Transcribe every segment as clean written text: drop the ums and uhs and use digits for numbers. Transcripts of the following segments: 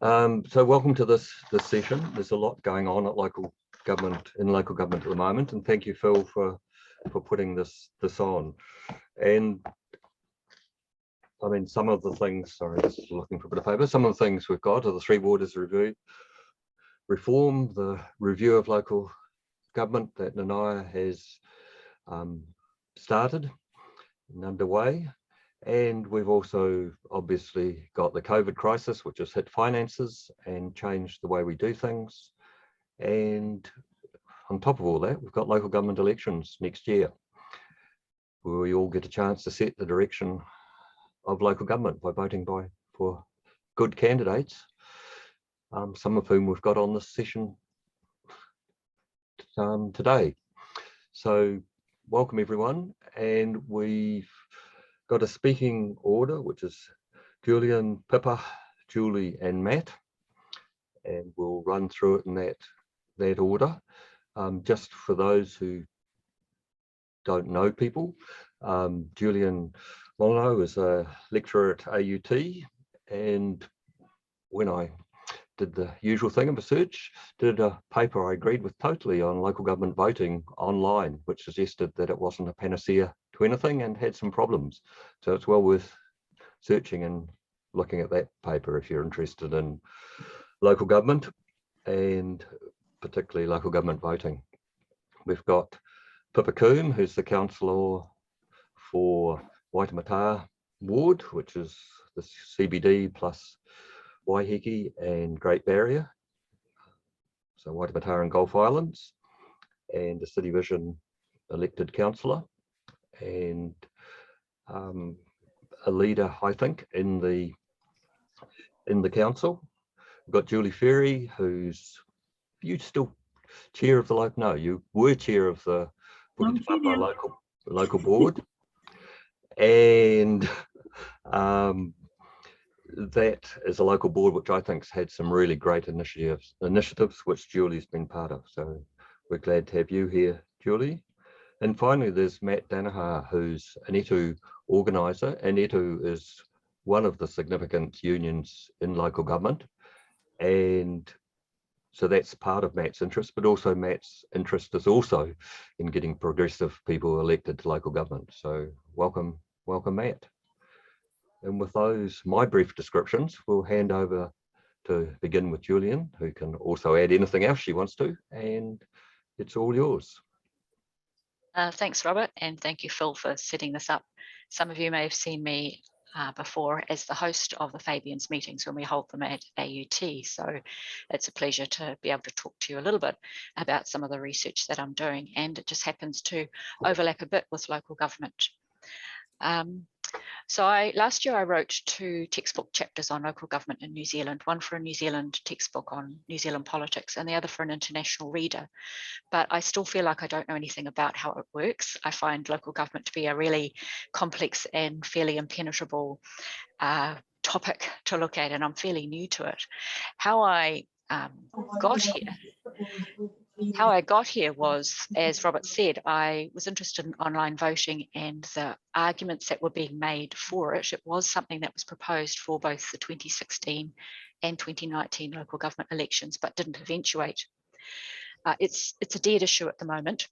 So welcome to this session. There's a lot going on at local government at the moment, and thank you, Phil, for putting this on. And I mean, some of the things, sorry, just looking for a bit of paper. Some of the things we've got are the Three Waters Review, reform, the review of local government that Danaher has started and underway. And we've also obviously got the COVID crisis, which has hit finances and changed the way we do things. And on top of all that, we've got local government elections next year, where we all get a chance to set the direction of local government by voting for good candidates, some of whom we've got on this session today. So welcome everyone, and we've got a speaking order, which is Julienne, Pippa, Juile and Matt, and we'll run through it in that order. Just for those who don't know people, Julienne Molineaux is a lecturer at AUT, and when I did the usual thing of a search, did a paper I agreed with totally on local government voting online, which suggested that it wasn't a panacea to anything and had some problems. So it's well worth searching and looking at that paper if you're interested in local government and particularly local government voting. We've got Pippa Coom, who's the councillor for Waitematā ward, which is the CBD plus Waiheke and Great Barrier, so Waitematā and Gulf Islands, and a City Vision elected councillor, and a leader, I think, in the council. We've got Juile Ferry, who's you still chair of the local? No, you were chair of the Puketāpapa local board, and that is a local board which I think's had some really great initiatives which Julie's been part of. So we're glad to have you here, Julie. And finally, there's Matt Danaher, who's an ETU organiser, and ETU is one of the significant unions in local government. And so that's part of Matt's interest, but also Matt's interest is also in getting progressive people elected to local government. So welcome, Matt. And with those, my brief descriptions, we'll hand over to begin with Julienne, who can also add anything else she wants to, and it's all yours. Thanks, Robert, and thank you, Phil, for setting this up. Some of you may have seen me before as the host of the Fabians meetings when we hold them at AUT, so it's a pleasure to be able to talk to you a little bit about some of the research that I'm doing, and it just happens to overlap a bit with local government. So last year I wrote 2 textbook chapters on local government in New Zealand, one for a New Zealand textbook on New Zealand politics and the other for an international reader. But I still feel like I don't know anything about how it works. I find local government to be a really complex and fairly impenetrable topic to look at, and I'm fairly new to it. How I got here was, as Robert said, I was interested in online voting and the arguments that were being made for it. It was something that was proposed for both the 2016 and 2019 local government elections, but didn't eventuate. It's a dead issue at the moment.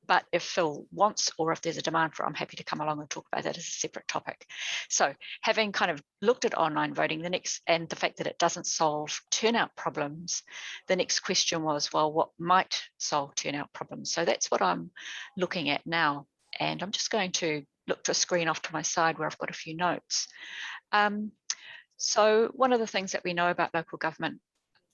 But if Phil wants, or if there's a demand for it, I'm happy to come along and talk about that as a separate topic. So having kind of looked at online voting, and the fact that it doesn't solve turnout problems, the next question was, well, what might solve turnout problems? So that's what I'm looking at now. And I'm just going to look to a screen off to my side where I've got a few notes. So one of the things that we know about local government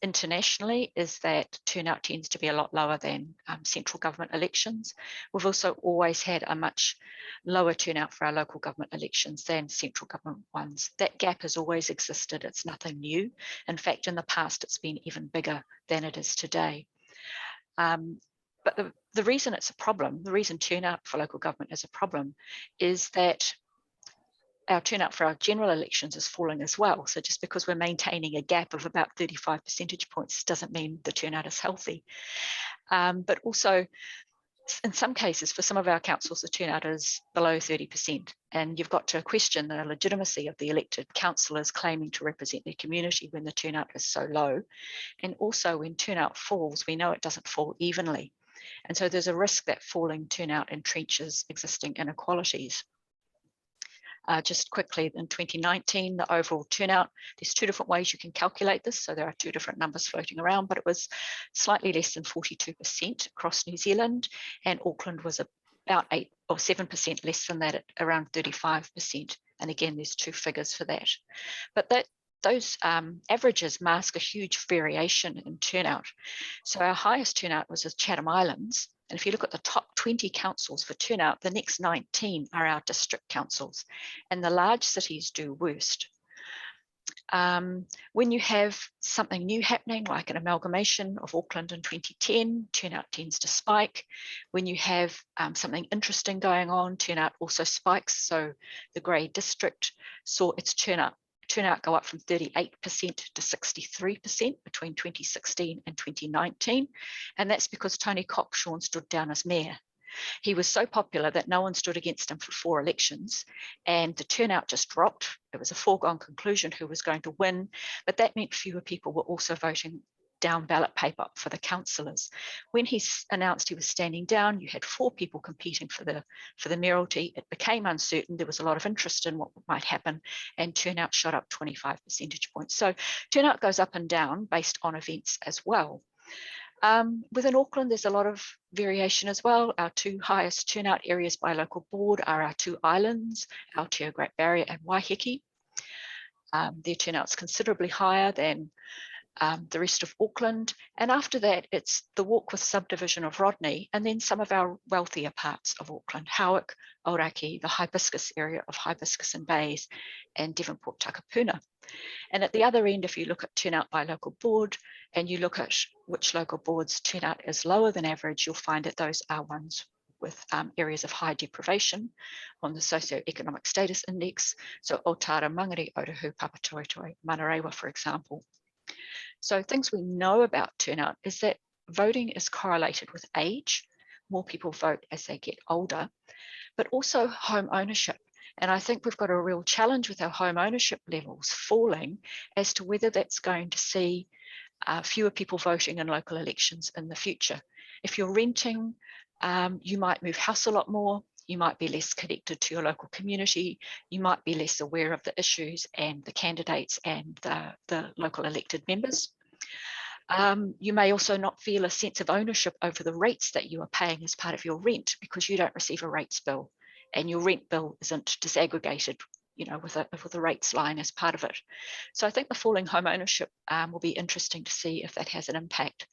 internationally is that turnout tends to be a lot lower than central government elections. We've also always had a much lower turnout for our local government elections than central government ones. That gap has always existed. It's nothing new. In fact, in the past, it's been even bigger than it is today. But the reason it's a problem, the reason turnout for local government is a problem, is that our turnout for our general elections is falling as well. So just because we're maintaining a gap of about 35 percentage points doesn't mean the turnout is healthy. But also in some cases, for some of our councils, the turnout is below 30%. And you've got to question the legitimacy of the elected councillors claiming to represent their community when the turnout is so low. And also when turnout falls, we know it doesn't fall evenly. And so there's a risk that falling turnout entrenches existing inequalities. Just quickly, in 2019, the overall turnout, there's two different ways you can calculate this. So there are two different numbers floating around, but it was slightly less than 42% across New Zealand, and Auckland was about 8 or 7% less than that at around 35%. And again, there's two figures for that. But those averages mask a huge variation in turnout. So our highest turnout was the Chatham Islands. And if you look at the top 20 councils for turnout, the next 19 are our district councils, and the large cities do worst. When you have something new happening, like an amalgamation of Auckland in 2010, turnout tends to spike. When you have something interesting going on, turnout also spikes. So the Grey District saw its turnout go up from 38% to 63% between 2016 and 2019. And that's because Tony Cockshawn stood down as mayor. He was so popular that no one stood against him for 4 elections, and the turnout just dropped. It was a foregone conclusion who was going to win, but that meant fewer people were also voting down ballot paper for the councillors. When he announced he was standing down, you had 4 people competing for the mayoralty. It became uncertain. There was a lot of interest in what might happen, and turnout shot up 25 percentage points. So turnout goes up and down based on events as well. Within Auckland, there's a lot of variation as well. Our 2 highest turnout areas by local board are our 2 islands, Aotearoa, Great Barrier and Waiheke. Their turnout's considerably higher than the rest of Auckland. And after that, it's the Warkworth subdivision of Rodney, and then some of our wealthier parts of Auckland, Howick, Aoraki, the Hibiscus area of Hibiscus and Bays, and Devonport Takapuna. And at the other end, if you look at turnout by local board, and you look at which local boards turnout is lower than average, you'll find that those are ones with areas of high deprivation on the socioeconomic status index. So Otara, Mangere, Otahu, Papatoetoe, Manarewa, for example. So things we know about turnout is that voting is correlated with age. More people vote as they get older, but also home ownership. And I think we've got a real challenge with our home ownership levels falling as to whether that's going to see fewer people voting in local elections in the future. If you're renting, you might move house a lot more. You might be less connected to your local community. You might be less aware of the issues and the candidates and the local elected members. You may also not feel a sense of ownership over the rates that you are paying as part of your rent because you don't receive a rates bill and your rent bill isn't disaggregated, with a rates line as part of it. So I think the falling home ownership will be interesting to see if that has an impact.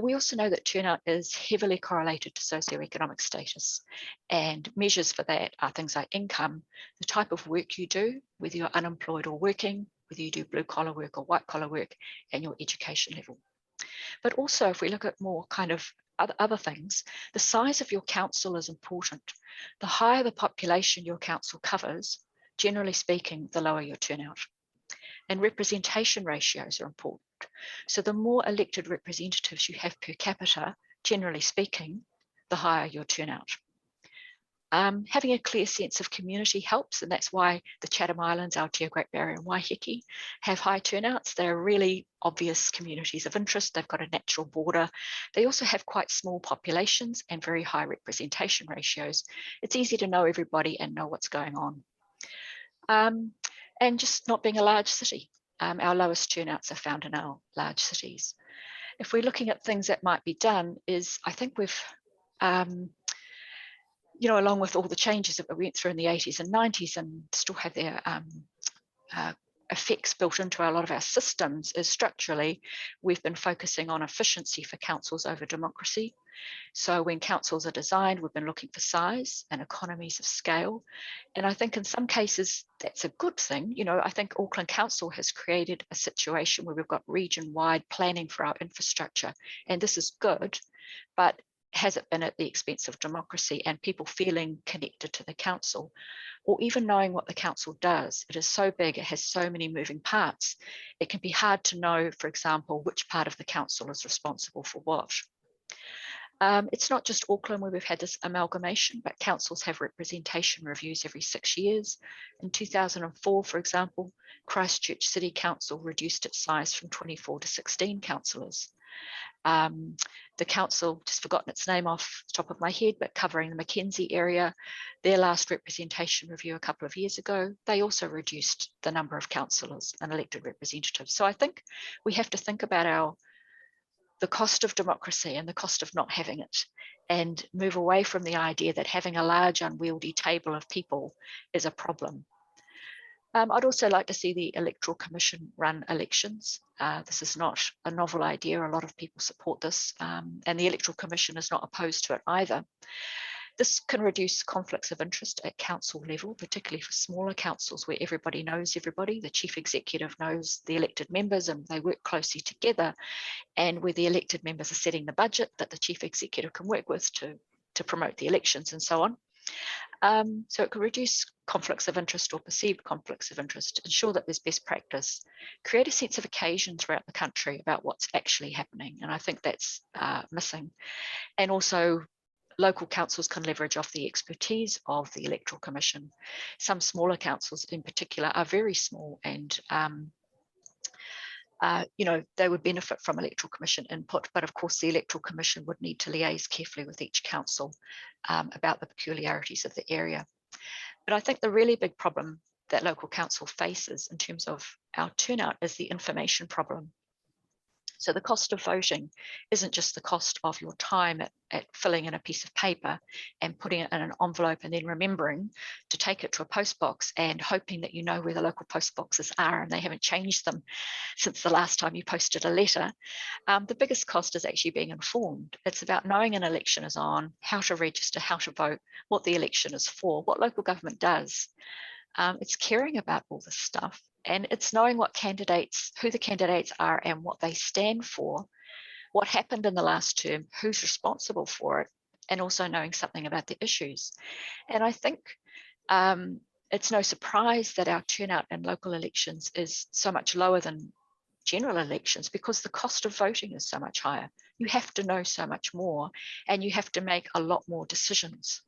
We also know that turnout is heavily correlated to socioeconomic status, and measures for that are things like income, the type of work you do, whether you're unemployed or working, whether you do blue collar work or white collar work, and your education level. But also if we look at more kind of other things, the size of your council is important. The higher the population your council covers, generally speaking, the lower your turnout. And representation ratios are important. So the more elected representatives you have per capita, generally speaking, the higher your turnout. Having a clear sense of community helps, and that's why the Chatham Islands, Aotearoa, Great Barrier and Waiheke have high turnouts. They're really obvious communities of interest. They've got a natural border. They also have quite small populations and very high representation ratios. It's easy to know everybody and know what's going on. And just not being a large city. Our lowest turnouts are found in our large cities. If we're looking at things that might be done is, I think we've, along with all the changes that we went through in the 80s and 90s and still have their effects built into a lot of our systems, is structurally, we've been focusing on efficiency for councils over democracy. So when councils are designed, we've been looking for size and economies of scale. And I think in some cases, that's a good thing. I think Auckland Council has created a situation where we've got region-wide planning for our infrastructure. And this is good, but has it been at the expense of democracy and people feeling connected to the council, or even knowing what the council does? It is so big, it has so many moving parts. It can be hard to know, for example, which part of the council is responsible for what. It's not just Auckland where we've had this amalgamation, but councils have representation reviews every 6 years. In 2004, for example, Christchurch City Council reduced its size from 24 to 16 councillors. The council, just forgotten its name off the top of my head, but covering the Mackenzie area, their last representation review a couple of years ago, they also reduced the number of councillors and elected representatives. So I think we have to think about the cost of democracy and the cost of not having it, and move away from the idea that having a large unwieldy table of people is a problem. I'd also like to see the Electoral Commission run elections. This is not a novel idea. A lot of people support this, and the Electoral Commission is not opposed to it either. This can reduce conflicts of interest at council level, particularly for smaller councils where everybody knows everybody. The chief executive knows the elected members and they work closely together, and where the elected members are setting the budget that the chief executive can work with to promote the elections and so on. So it can reduce conflicts of interest or perceived conflicts of interest, ensure that there's best practice, create a sense of occasion throughout the country about what's actually happening. And I think that's missing. And also local councils can leverage off the expertise of the Electoral Commission. Some smaller councils in particular are very small, and they would benefit from Electoral Commission input, but of course the Electoral Commission would need to liaise carefully with each council about the peculiarities of the area. But I think the really big problem that local council faces in terms of our turnout is the information problem. So the cost of voting isn't just the cost of your time at filling in a piece of paper and putting it in an envelope and then remembering to take it to a post box and hoping that you know where the local post boxes are and they haven't changed them since the last time you posted a letter. The biggest cost is actually being informed. It's about knowing an election is on, how to register, how to vote, what the election is for, what local government does. It's caring about all this stuff, and it's knowing what candidates, who the candidates are and what they stand for, what happened in the last term, who's responsible for it, and also knowing something about the issues. And I think it's no surprise that our turnout in local elections is so much lower than general elections because the cost of voting is so much higher. You have to know so much more, and you have to make a lot more decisions.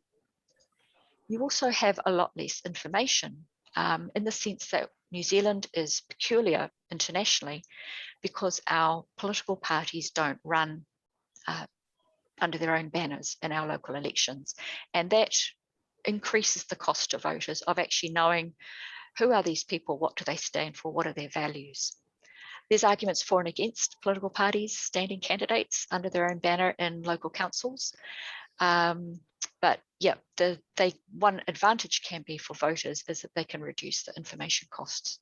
You also have a lot less information in the sense that New Zealand is peculiar internationally because our political parties don't run under their own banners in our local elections. And that increases the cost to voters of actually knowing who are these people, what do they stand for, what are their values. There's arguments for and against political parties standing candidates under their own banner in local councils. But yeah, one advantage can be for voters is that they can reduce the information costs.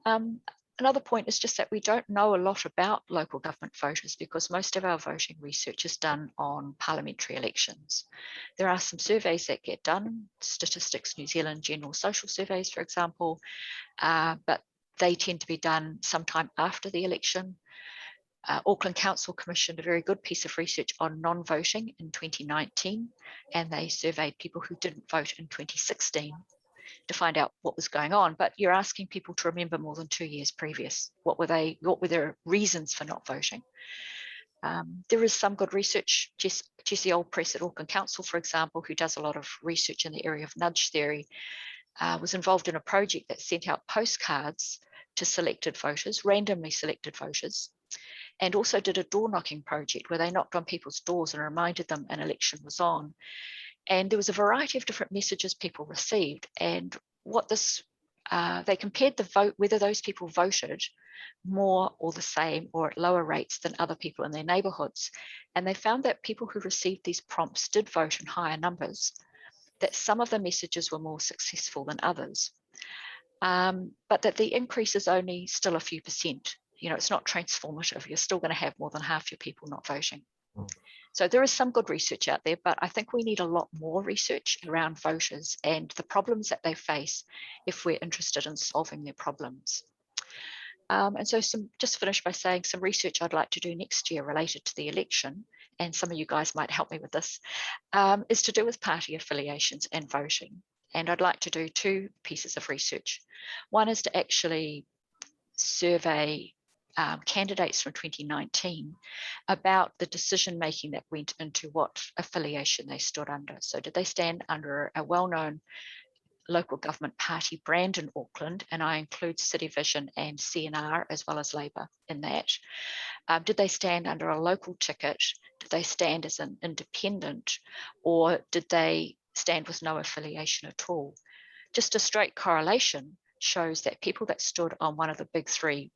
Another point is just that we don't know a lot about local government voters because most of our voting research is done on parliamentary elections. There are some surveys that get done, Statistics New Zealand general social surveys, for example, but they tend to be done sometime after the election. Auckland Council commissioned a very good piece of research on non-voting in 2019, and they surveyed people who didn't vote in 2016 to find out what was going on. But you're asking people to remember more than 2 years previous. What were their reasons for not voting? There is some good research. Jessie Oldpress at Auckland Council, for example, who does a lot of research in the area of nudge theory, was involved in a project that sent out postcards to selected voters, randomly selected voters, and also did a door knocking project where they knocked on people's doors and reminded them an election was on. And there was a variety of different messages people received. And they compared the vote, whether those people voted more or the same or at lower rates than other people in their neighbourhoods. And they found that people who received these prompts did vote in higher numbers, that some of the messages were more successful than others, but that the increase is only still a few percent. It's not transformative. You're still going to have more than half your people not voting. So there is some good research out there, but I think we need a lot more research around voters and the problems that they face if we're interested in solving their problems. And so just finish by saying some research I'd like to do next year related to the election, and some of you guys might help me with this, is to do with party affiliations and voting. And I'd like to do 2 pieces of research. One is to actually survey candidates from 2019 about the decision making that went into what affiliation they stood under. So did they stand under a well-known local government party brand in Auckland, and I include City Vision and CNR as well as Labour in that. Did they stand under a local ticket? Did they stand as an independent, or did they stand with no affiliation at all? Just a straight correlation shows that people that stood on one of the big three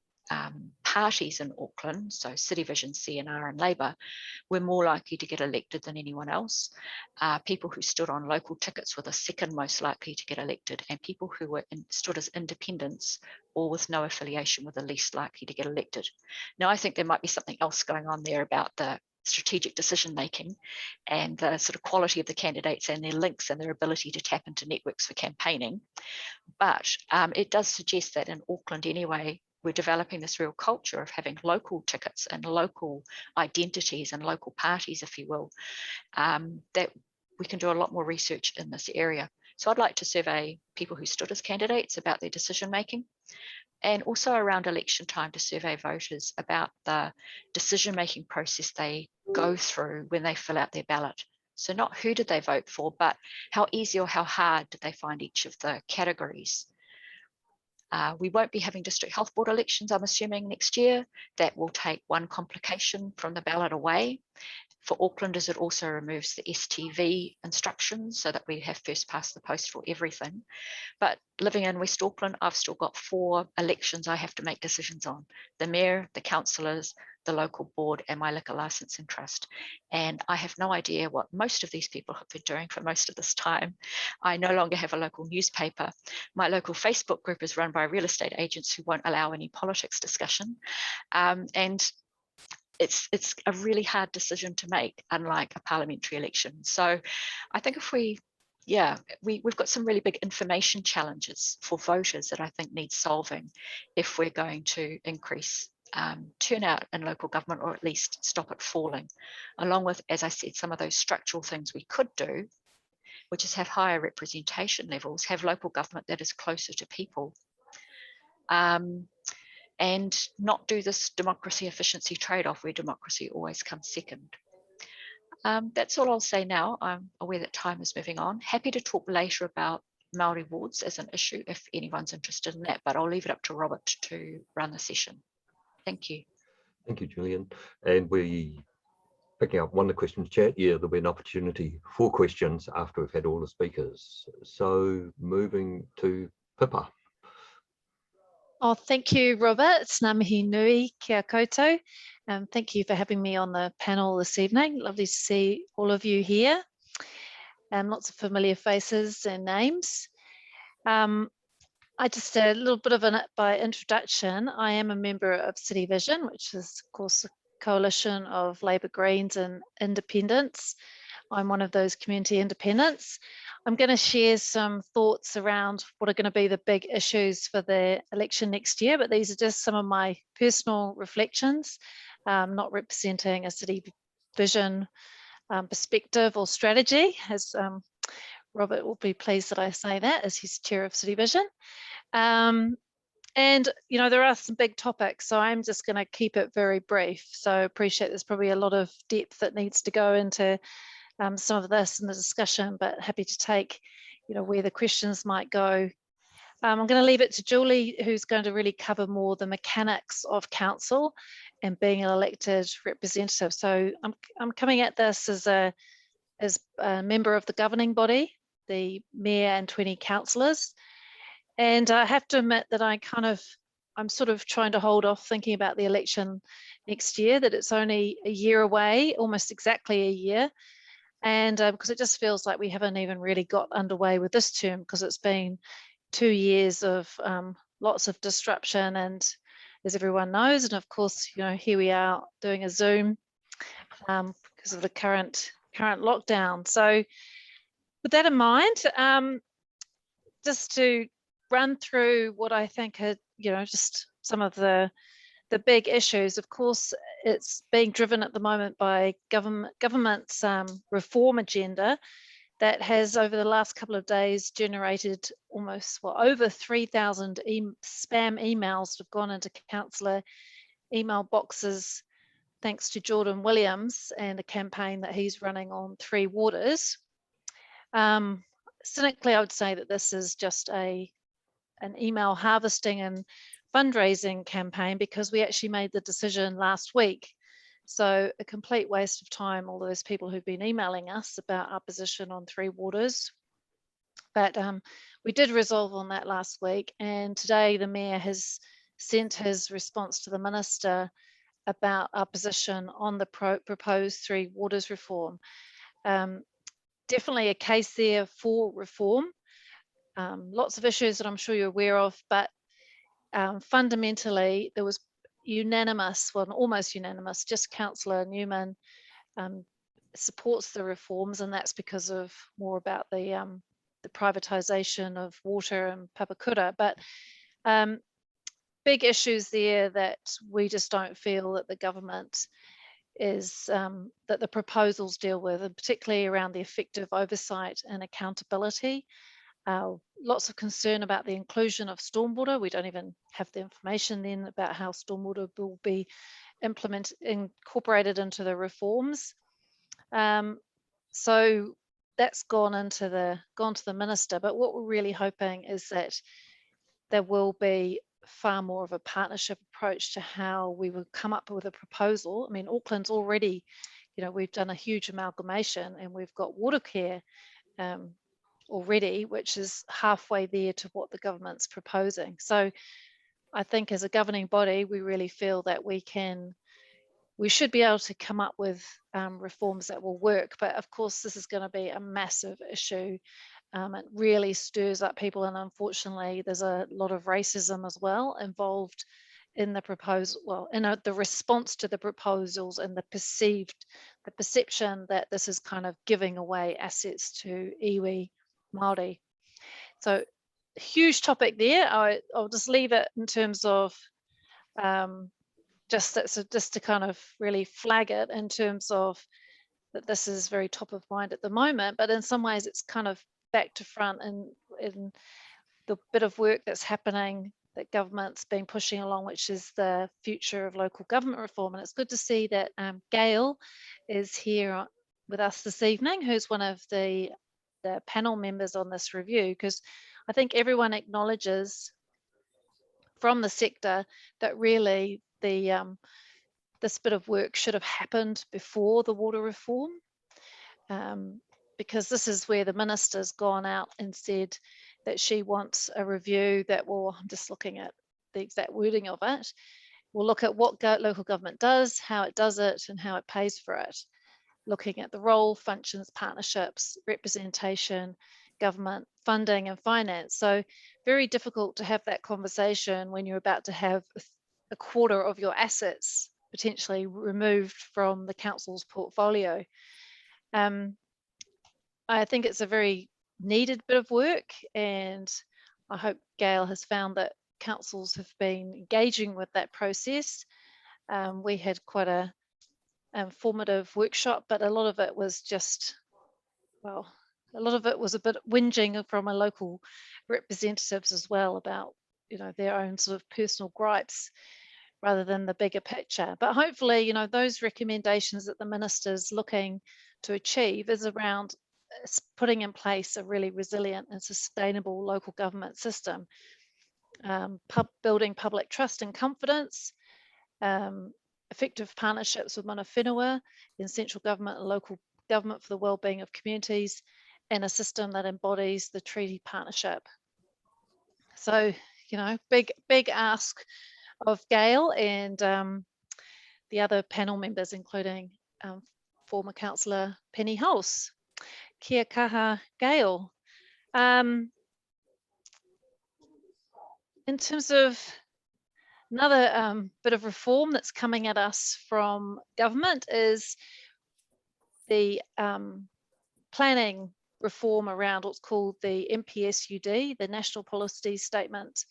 parties in Auckland, so City Vision, CNR and Labour, were more likely to get elected than anyone else. People who stood on local tickets were the second most likely to get elected, and people who were stood as independents or with no affiliation were the least likely to get elected. Now, I think there might be something else going on there about the strategic decision making and the sort of quality of the candidates and their links and their ability to tap into networks for campaigning. But it does suggest that in Auckland anyway, we're developing this real culture of having local tickets and local identities and local parties, if you will, that we can do a lot more research in this area. So I'd like to survey people who stood as candidates about their decision making, and also around election time to survey voters about the decision-making process they go through when they fill out their ballot. So not who did they vote for, but how easy or how hard did they find each of the categories. We won't be having district health board elections, I'm assuming, next year. That will take one complication from the ballot away. For Aucklanders, it also removes the STV instructions so that we have first past the post for everything. But living in West Auckland, I've still got 4 elections I have to make decisions on: the mayor, the councillors, the local board, and my liquor licensing trust. And I have no idea what most of these people have been doing for most of this time. I no longer have a local newspaper. My local Facebook group is run by real estate agents who won't allow any politics discussion. And it's a really hard decision to make, unlike a parliamentary election. So I think if we've got some really big information challenges for voters that I think need solving if we're going to increase turnout in local government, or at least stop it falling, along with, as I said, some of those structural things we could do, which is have higher representation levels, have local government that is closer to people, and not do this democracy efficiency trade-off where democracy always comes second. That's all I'll say now. I'm aware that time is moving on. Happy to talk later about Maori wards as an issue if anyone's interested in that, but I'll leave it up to Robert to run the session. Thank you. Thank you, Julienne. And we, picking up one of the questions chat, there'll be an opportunity for questions after we've had all the speakers. So moving to Pippa. Oh, thank you, Robert. Ngā mihi nui kia koutou. Thank you for having me on the panel this evening. Lovely to see all of you here. Lots of familiar faces and names. I just a little bit of by introduction. I am a member of City Vision, which is, of course, a coalition of Labour, Greens and Independents. I'm one of those community independents. I'm going to share some thoughts around what are going to be the big issues for the election next year, but these are just some of my personal reflections, not representing a City Vision perspective or strategy, as Robert will be pleased that I say that, as he's chair of City Vision. And, you know, there are some big topics, so I'm just going to keep it very brief. So I appreciate there's probably a lot of depth that needs to go into some of this in the discussion, but happy to take, you know, where the questions might go. I'm going to leave it to Julie, who's going to really cover more the mechanics of council and being an elected representative. So I'm coming at this as a member of the governing body, the mayor and 20 councillors. And I have to admit that I'm sort of trying to hold off thinking about the election next year, that it's only a year away, almost exactly a year. And because it just feels like we haven't even really got underway with this term, because it's been 2 years of lots of disruption, and as everyone knows, and of course, you know, here we are doing a Zoom because of the current lockdown. So with that in mind, just to run through what I think are, you know, just some of the big issues. Of course, it's being driven at the moment by government's reform agenda that has, over the last couple of days, generated almost over 3,000 spam emails that have gone into councillor email boxes thanks to Jordan Williams and a campaign that he's running on 3 Waters. Cynically, I would say that this is just an email harvesting and fundraising campaign, because we actually made the decision last week. So a complete waste of time, all those people who've been emailing us about our position on 3 Waters. But we did resolve on that last week, and today the Mayor has sent his response to the Minister about our position on the proposed 3 Waters reform. Definitely a case there for reform. Lots of issues that I'm sure you're aware of, but fundamentally there was unanimous, well, almost unanimous, just Councillor Newman supports the reforms, and that's because of more about the privatisation of water and Papakura. But big issues there that we just don't feel that the government is, that the proposals deal with, and particularly around the effective oversight and accountability. Lots of concern about the inclusion of stormwater. We don't even have the information then about how stormwater will be incorporated into the reforms. So that's gone to the Minister. But what we're really hoping is that there will be far more of a partnership approach to how we will come up with a proposal. I mean, Auckland's already, we've done a huge amalgamation, and we've got water care already, which is halfway there to what the government's proposing. So I think as a governing body, we really feel that we should be able to come up with reforms that will work. But of course, this is going to be a massive issue. It really stirs up people, and unfortunately there's a lot of racism as well involved in the proposal, well, in the response to the proposals, and the perception that this is kind of giving away assets to iwi Maori. So huge topic there. I'll just leave it in terms of just to kind of really flag it in terms of that this is very top of mind at the moment, but in some ways it's kind of back to front in the bit of work that's happening that government's been pushing along, which is the future of local government reform. And it's good to see that Gail is here with us this evening, who's one of the panel members on this review, because I think everyone acknowledges from the sector that really this bit of work should have happened before the water reform, because this is where the Minister's gone out and said that she wants a review that will, I'm just looking at the exact wording of it, will look at what local government does, how it does it, and how it pays for it, looking at the role, functions, partnerships, representation, government, funding and finance. So very difficult to have that conversation when you're about to have a quarter of your assets potentially removed from the council's portfolio. I think it's a very needed bit of work, and I hope Gail has found that councils have been engaging with that process. We had quite a formative workshop, but a lot of it was just, well, a lot of it was a bit whinging from our local representatives as well about, their own sort of personal gripes rather than the bigger picture. But hopefully, those recommendations that the Minister's looking to achieve is around putting in place a really resilient and sustainable local government system, building public trust and confidence, effective partnerships with mana whenua in central government and local government for the well-being of communities, and a system that embodies the treaty partnership. So, big ask of Gail and the other panel members, including former Councillor Penny Hulse. Kia kaha, Gail. In terms of another bit of reform that's coming at us from government is the planning reform around what's called the NPSUD, the National Policy Statement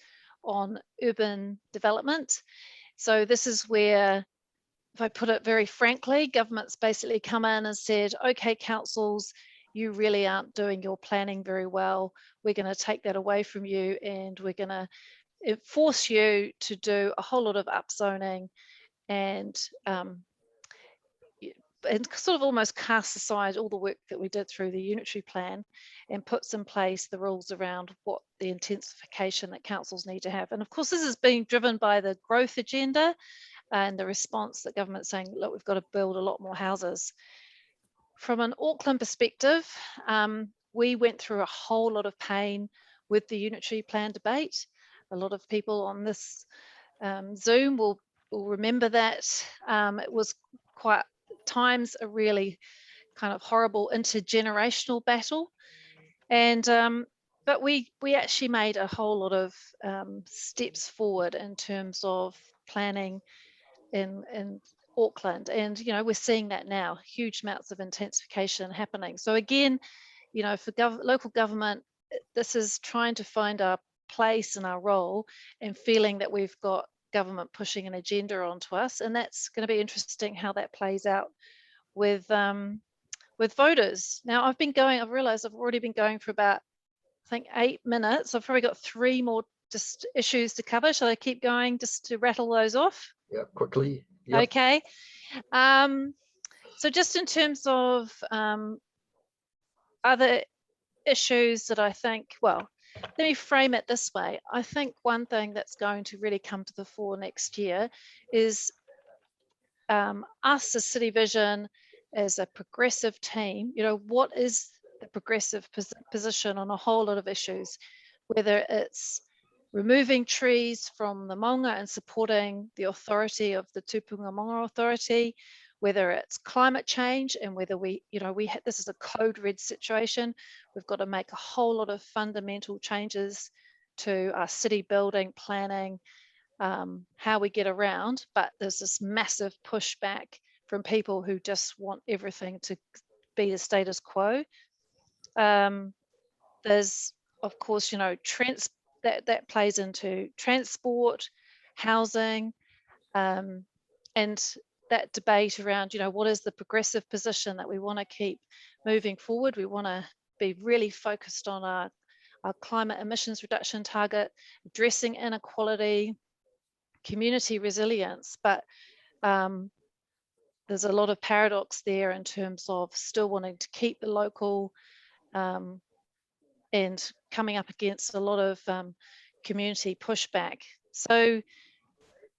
on Urban Development. So this is where, if I put it very frankly, government's basically come in and said, okay, councils, you really aren't doing your planning very well. We're going to take that away from you, and we're going to force you to do a whole lot of upzoning and sort of almost casts aside all the work that we did through the unitary plan and puts in place the rules around what the intensification that councils need to have. And of course, this is being driven by the growth agenda and the response that government's saying, look, we've got to build a lot more houses. From an Auckland perspective, we went through a whole lot of pain with the unitary plan debate. A lot of people on this Zoom will remember that. It was quite times a really kind of horrible intergenerational battle, and but we actually made a whole lot of steps forward in terms of planning in Auckland, and you know, we're seeing that now, huge amounts of intensification happening. So again, you know, for local government, this is trying to find our place and our role and feeling that we've got government pushing an agenda onto us, and that's going to be interesting how that plays out with voters. Now I've realized I've already been going for about, I think, 8 minutes. I've probably got 3 more just issues to cover. Shall I keep going just to rattle those off? Yeah, quickly. Yep. Okay. So just in terms of other issues that I think, well, let me frame it this way. I think one thing that's going to really come to the fore next year is us as City Vision, as a progressive team, you know, what is the progressive position on a whole lot of issues, whether it's removing trees from the maunga and supporting the authority of the Tūpunga Maunga Authority, whether it's climate change and whether this is a code red situation. We've got to make a whole lot of fundamental changes to our city building, planning, how we get around, but there's this massive pushback from people who just want everything to be the status quo. There's, of course, you know, that plays into transport, housing, and that debate around, you know, what is the progressive position that we want to keep moving forward. We want to be really focused on our climate emissions reduction target, addressing inequality, community resilience, but there's a lot of paradox there in terms of still wanting to keep the local and coming up against a lot of community pushback. So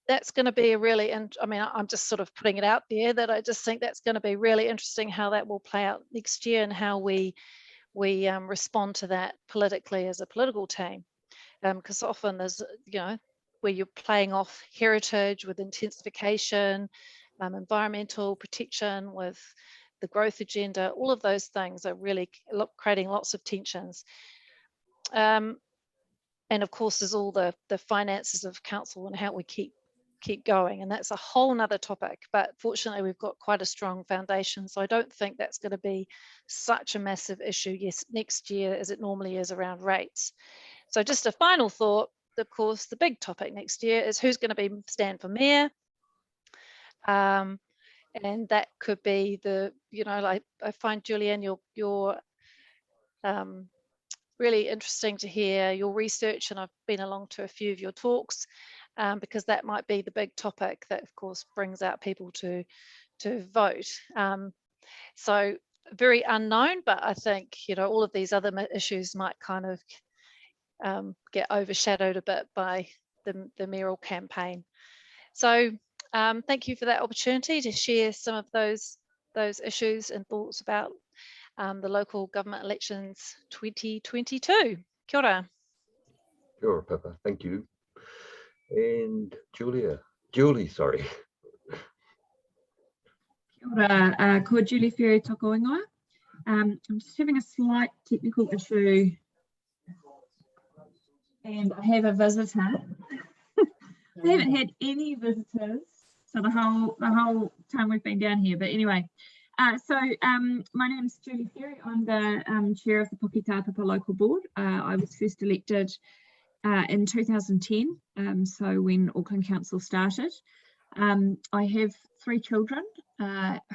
that's going to be a really, I mean, I'm just sort of putting it out there that I just think that's going to be really interesting how that will play out next year and how we respond to that politically as a political team. Because often there's, you know, where you're playing off heritage with intensification, environmental protection with the growth agenda, all of those things are really creating lots of tensions. And of course, there's all the finances of council and how we keep going, and that's a whole nother topic, but fortunately we've got quite a strong foundation, so I don't think that's going to be such a massive issue next year as it normally is around rates. So just a final thought, of course, the big topic next year is who's going to stand for mayor. And that could be the, you know, like I find, Julienne, you're really interesting to hear your research, and I've been along to a few of your talks, because that might be the big topic that, of course, brings out people to vote. So very unknown, but I think, you know, all of these other issues might kind of get overshadowed a bit by the mayoral campaign. So thank you for that opportunity to share some of those issues and thoughts about the local government elections 2022. Kia ora. Kia ora, Pippa. Thank you. And Julie, sorry. Kia ora, ko Julie Ferry toko ingoa. I'm just having a slight technical issue, and I have a visitor. I haven't had any visitors for the whole time we've been down here, but anyway. My name is Julie Ferry. I'm the chair of the Puketāpapa local board. I was first elected in 2010, so when Auckland Council started. I have 3 children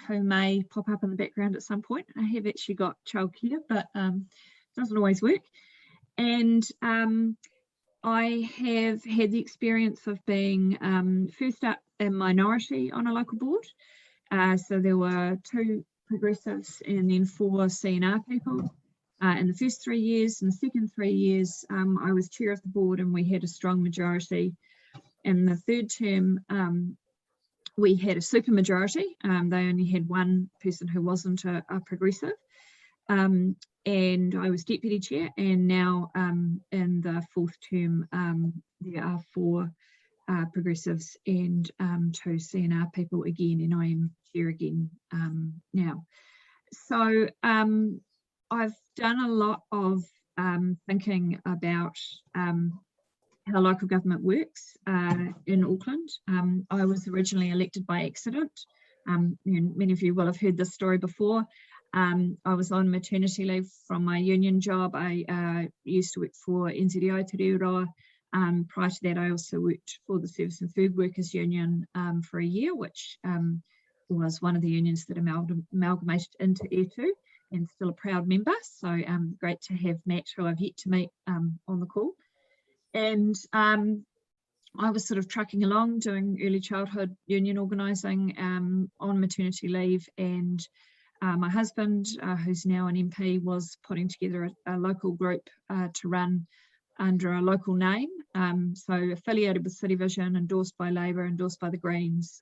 who may pop up in the background at some point. I have actually got childcare, but doesn't always work. And I have had the experience of being first up a minority on a local board. So there were 2 progressives and then 4 CNR people in the first 3 years. In the second 3 years, I was chair of the board and we had a strong majority. In the third term, we had a super majority. They only had 1 person who wasn't a progressive. And I was deputy chair, and now in the 4th term, there are 4 progressives and 2 CNR people again, and I am chair again now. So I've done a lot of thinking about how local government works in Auckland. I was originally elected by accident. Many of you will have heard this story before. I was on maternity leave from my union job. I used to work for NZDI Te Reo. Prior to that, I also worked for the Service and Food Workers Union for a year, which was one of the unions that amalgamated into E2, and still a proud member. So great to have Matt, who I've yet to meet, on the call. And I was sort of trucking along doing early childhood union organising on maternity leave, and my husband, who's now an MP, was putting together a local group to run under a local name, so affiliated with City Vision, endorsed by Labour, endorsed by the Greens,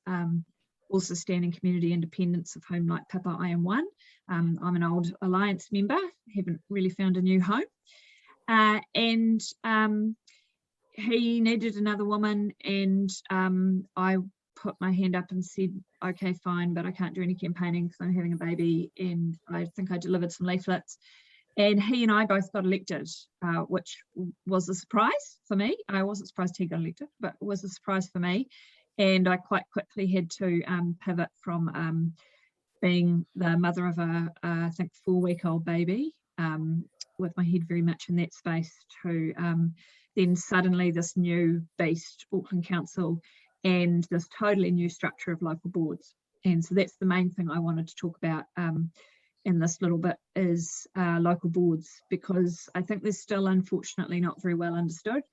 also standing community independents, of whom, like Pippa, I am one. I'm an old Alliance member, haven't really found a new home. And he needed another woman, and I put my hand up and said, okay, fine, but I can't do any campaigning because I'm having a baby. And I think I delivered some leaflets, and he and I both got elected, which was a surprise for me. I wasn't surprised he got elected, but it was a surprise for me. And I quite quickly had to pivot from being the mother of a, I think, 4-week-old baby, with my head very much in that space, to then suddenly this new beast, Auckland Council, and this totally new structure of local boards. And so that's the main thing I wanted to talk about in this little bit, is local boards, because I think they're still unfortunately not very well understood.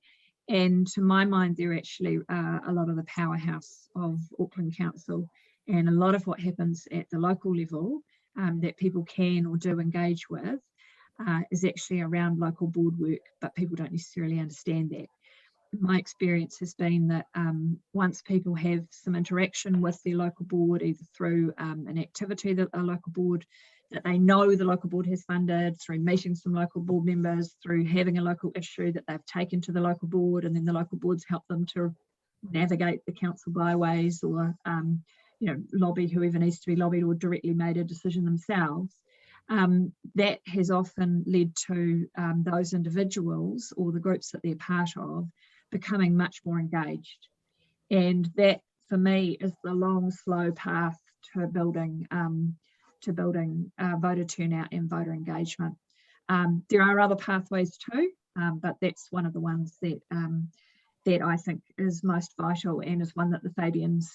And to my mind, they're actually a lot of the powerhouse of Auckland Council, and a lot of what happens at the local level that people can or do engage with is actually around local board work, but people don't necessarily understand that. My experience has been that once people have some interaction with their local board, either through an activity that a local board, that they know the local board has funded, through meeting some local board members, through having a local issue that they've taken to the local board, and then the local boards help them to navigate the council byways, or lobby whoever needs to be lobbied, or directly made a decision themselves. That has often led to those individuals or the groups that they're part of becoming much more engaged. And that, for me, is the long, slow path to building voter turnout and voter engagement. There are other pathways too, but that's one of the ones that that I think is most vital, and is one that the Fabians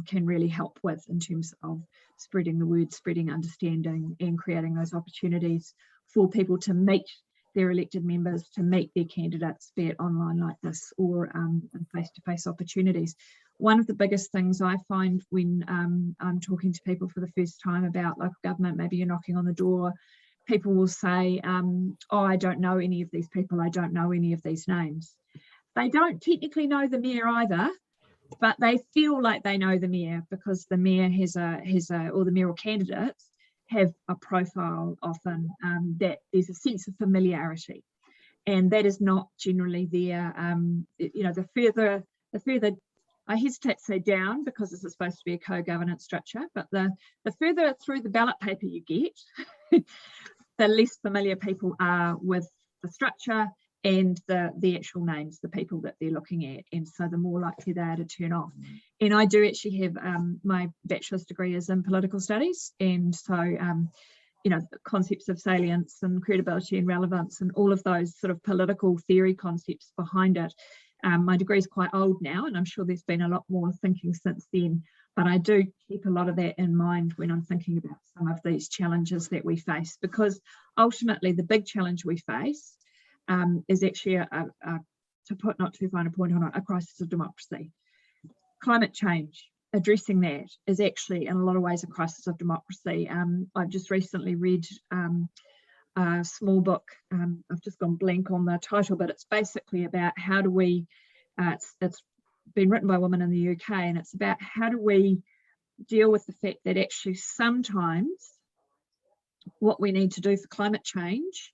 can really help with in terms of spreading the word, spreading understanding, and creating those opportunities for people to meet their elected members, to meet their candidates, be it online like this, or in face-to-face opportunities. One of the biggest things I find when I'm talking to people for the first time about local government, maybe you're knocking on the door, people will say, oh, I don't know any of these people, I don't know any of these names. They don't technically know the mayor either, but they feel like they know the mayor, because the mayor or the mayoral candidates have a profile often, that there's a sense of familiarity, and that is not generally there. The further, I hesitate to say down, because this is supposed to be a co-governance structure, but the further through the ballot paper you get, the less familiar people are with the structure and the actual names, the people that they're looking at, and so the more likely they are to turn off. And I do actually have my bachelor's degree is in political studies, and so the concepts of salience and credibility and relevance and all of those sort of political theory concepts behind it. My degree is quite old now, and I'm sure there's been a lot more thinking since then, but I do keep a lot of that in mind when I'm thinking about some of these challenges that we face, because ultimately the big challenge we face is actually a to put not too fine a point on it, a crisis of democracy. Climate change, addressing that, is actually in a lot of ways a crisis of democracy. I've just recently read a small book, I've just gone blank on the title, but it's basically about how do we, it's been written by a woman in the UK, and it's about how do we deal with the fact that actually sometimes what we need to do for climate change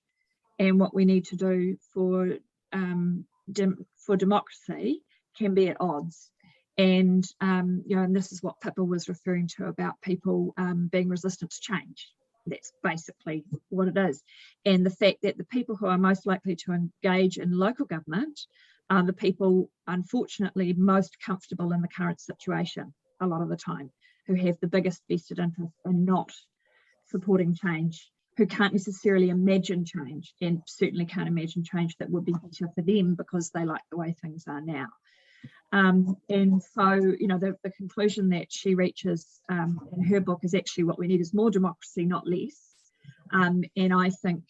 and what we need to do for democracy can be at odds. And you know, and this is what Pippa was referring to about people being resistant to change. That's basically what it is. And the fact that the people who are most likely to engage in local government are the people, unfortunately, most comfortable in the current situation a lot of the time, who have the biggest vested interest in not supporting change, who can't necessarily imagine change, and certainly can't imagine change that would be better for them because they like the way things are now. And so, you know, the conclusion that she reaches in her book is actually what we need is more democracy, not less. And I think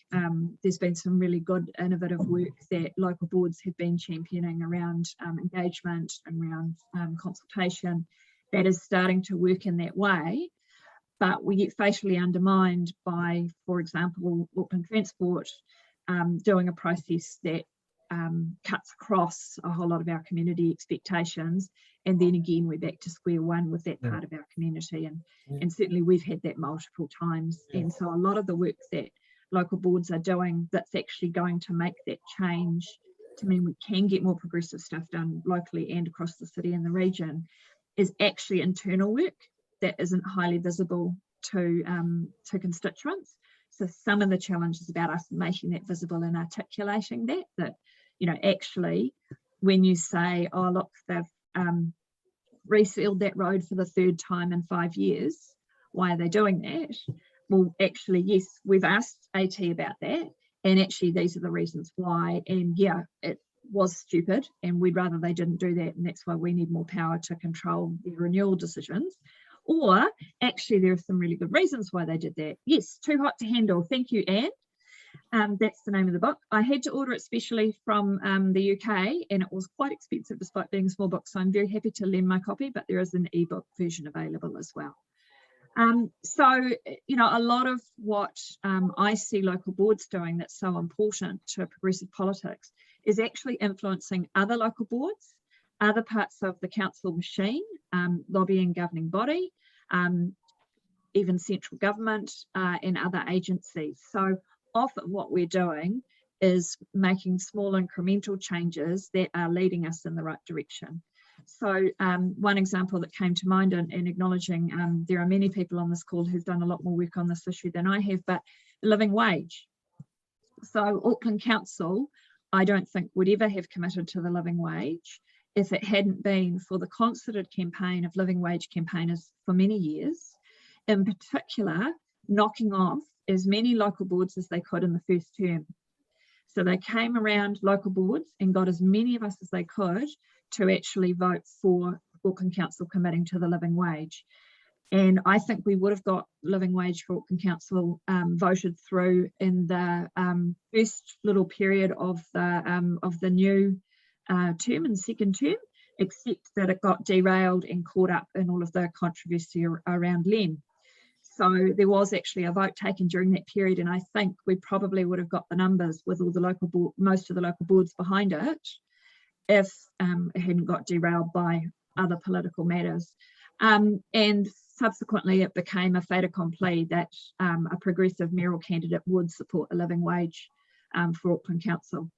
there's been some really good innovative work that local boards have been championing around engagement and around consultation that is starting to work in that way. But we get fatally undermined by, for example, Auckland Transport doing a process that cuts across a whole lot of our community expectations, and then again we're back to square one with that part of our community, and certainly we've had that multiple times. And so a lot of the work that local boards are doing that's actually going to make that change to mean we can get more progressive stuff done locally and across the city and the region is actually internal work that isn't highly visible to constituents. So some of the challenge is about us making that visible and articulating that, you know, actually when you say, oh look, they've resealed that road for the 3rd time in 5 years, why are they doing that? Well, actually, yes, we've asked AT about that, and actually these are the reasons why, and yeah, it was stupid and we'd rather they didn't do that, and that's why we need more power to control their renewal decisions. Or actually there are some really good reasons why they did that. Yes, too hot to handle. Thank you, Anne. That's the name of the book. I had to order it specially from the UK, and it was quite expensive despite being a small book, so I'm very happy to lend my copy, but there is an ebook version available as well. So, you know, a lot of what I see local boards doing that's so important to progressive politics is actually influencing other local boards, other parts of the council machine, lobbying governing body, even central government and other agencies. So often what we're doing is making small incremental changes that are leading us in the right direction. So one example that came to mind, in acknowledging there are many people on this call who've done a lot more work on this issue than I have, but living wage. So Auckland Council, I don't think would ever have committed to the living wage if it hadn't been for the concerted campaign of living wage campaigners for many years, in particular knocking off as many local boards as they could in the first term. So they came around local boards and got as many of us as they could to actually vote for Auckland Council committing to the living wage. And I think we would have got living wage for Auckland Council voted through in the first little period of the new term and second term, except that it got derailed and caught up in all of the controversy around Len. So there was actually a vote taken during that period, and I think we probably would have got the numbers with all the local board, most of the local boards behind it, if it hadn't got derailed by other political matters. And subsequently it became a fait accompli that a progressive mayoral candidate would support a living wage for Auckland Council.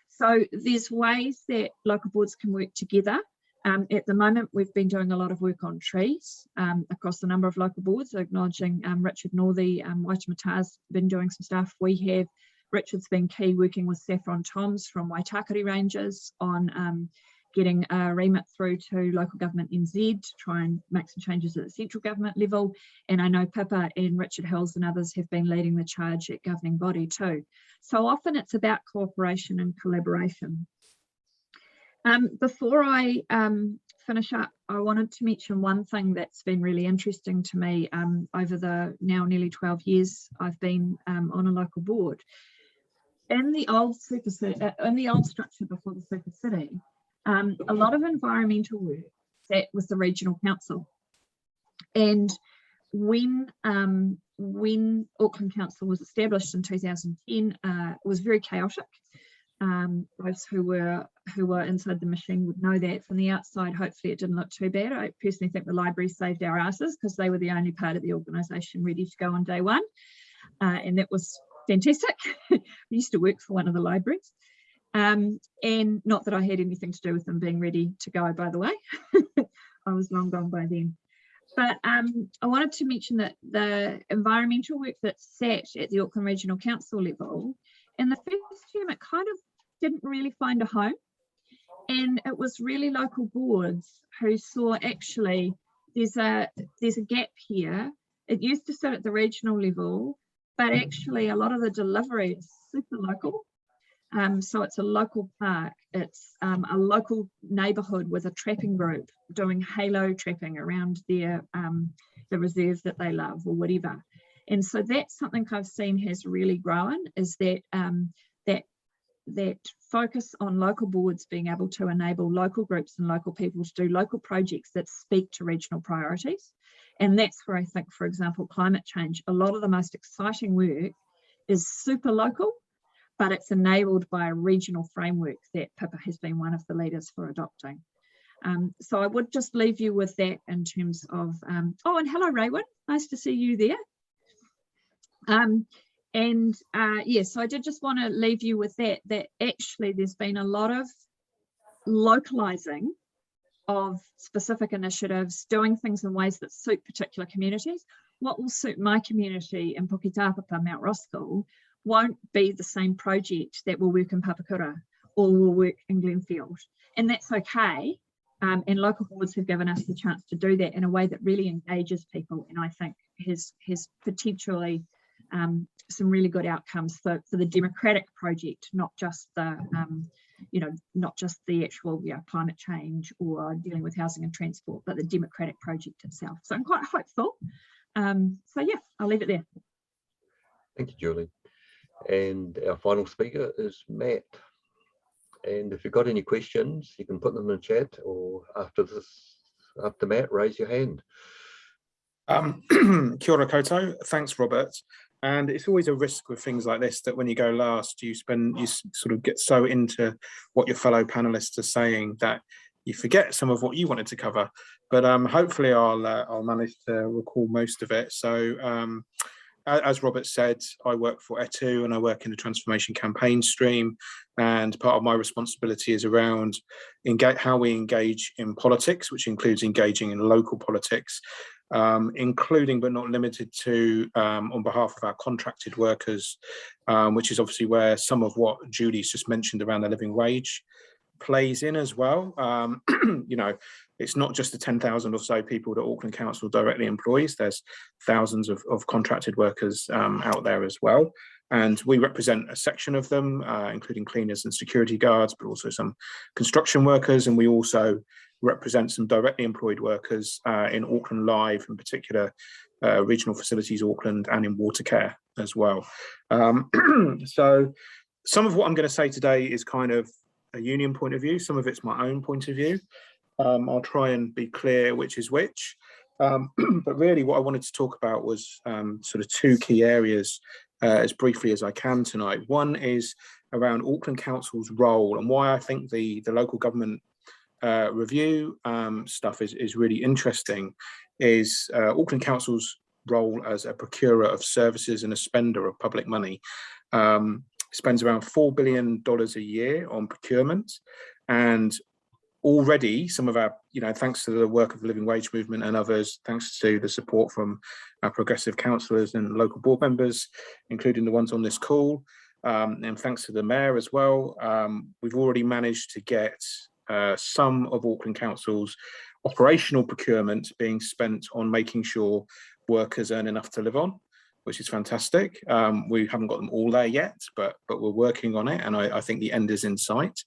So there's ways that local boards can work together. At the moment, we've been doing a lot of work on trees across a number of local boards, acknowledging Richard Northey, Waitematā's been doing some stuff. We have, Richard's been key working with Saffron Toms from Waitakere Rangers on getting a remit through to local government NZ to try and make some changes at the central government level. And I know Pippa and Richard Hills and others have been leading the charge at governing body too. So often it's about cooperation and collaboration. Before I finish up, I wanted to mention one thing that's been really interesting to me over the now nearly 12 years I've been on a local board. in the old supercity, in the old structure before the supercity, a lot of environmental work sat with the regional council. And when Auckland Council was established in 2010, it was very chaotic. Those who were inside the machine would know that. From the outside, hopefully it didn't look too bad. I personally think the library saved our asses because they were the only part of the organisation ready to go on day one, and that was fantastic. I used to work for one of the libraries, and not that I had anything to do with them being ready to go, by the way. I was long gone by then. But I wanted to mention that the environmental work that sat at the Auckland Regional Council level, in the first term, it kind of didn't really find a home. And it was really local boards who saw actually there's a gap here. It used to sit at the regional level, but actually a lot of the delivery is super local. So it's a local park, it's a local neighbourhood with a trapping group doing halo trapping around their the reserves that they love or whatever. And so that's something I've seen has really grown, is that that focus on local boards being able to enable local groups and local people to do local projects that speak to regional priorities. And that's where I think, for example, climate change, a lot of the most exciting work is super local, but it's enabled by a regional framework that Pippa has been one of the leaders for adopting. So I would just leave you with that in terms of, oh, and hello, Raywin, nice to see you there. Yes, so I did just want to leave you with that actually there's been a lot of localizing of specific initiatives, doing things in ways that suit particular communities. What will suit my community in Puketāpapa, Mount Roskill, won't be the same project that will work in Papakura or will work in Glenfield. And that's okay. And local boards have given us the chance to do that in a way that really engages people, and I think has potentially some really good outcomes for the democratic project, not just the not just the actual climate change or dealing with housing and transport, but the democratic project itself. So I'm quite hopeful. So yeah, I'll leave it there. Thank you, Julie. And our final speaker is Matt. And if you've got any questions, you can put them in the chat, or after Matt, raise your hand. Kia ora koutou. Thanks, Robert. And it's always a risk with things like this that when you go last, you sort of get so into what your fellow panelists are saying that you forget some of what you wanted to cover. But hopefully I'll manage to recall most of it. So as Robert said, I work for ETU and I work in the transformation campaign stream. And part of my responsibility is around how we engage in politics, which includes engaging in local politics, including but not limited to on behalf of our contracted workers, which is obviously where some of what Julie's just mentioned around the living wage plays in as well. It's not just the 10,000 or so people that Auckland Council directly employs. There's thousands of contracted workers out there as well. And we represent a section of them, including cleaners and security guards, but also some construction workers. And we also represent some directly employed workers in Auckland Live, in particular, regional facilities Auckland, and in water care as well. So some of what I'm going to say today is kind of a union point of view. Some of it's my own point of view. I'll try and be clear which is which. But really what I wanted to talk about was sort of two key areas as briefly as I can tonight. One is around Auckland Council's role and why I think the local government review stuff is really interesting, is Auckland Council's role as a procurer of services and a spender of public money. Spends around $4 billion a year on procurement, and already some of our, thanks to the work of the Living Wage Movement and others, thanks to the support from our progressive councillors and local board members, including the ones on this call, and thanks to the mayor as well, we've already managed to get some of Auckland Council's operational procurement being spent on making sure workers earn enough to live on, which is fantastic. We haven't got them all there yet, but we're working on it, and I think the end is in sight,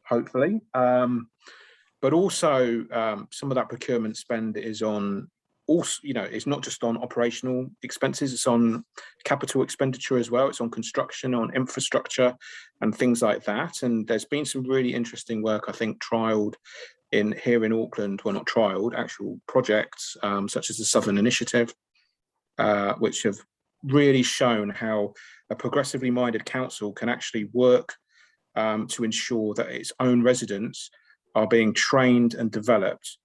hopefully. But also some of that procurement spend is on also, you know, it's not just on operational expenses, it's on capital expenditure as well. It's on construction, on infrastructure and things like that. And there's been some really interesting work, I think, trialled here in Auckland, well, not trialled, actual projects, such as the Southern Initiative, which have really shown how a progressively minded council can actually work to ensure that its own residents are being trained and developed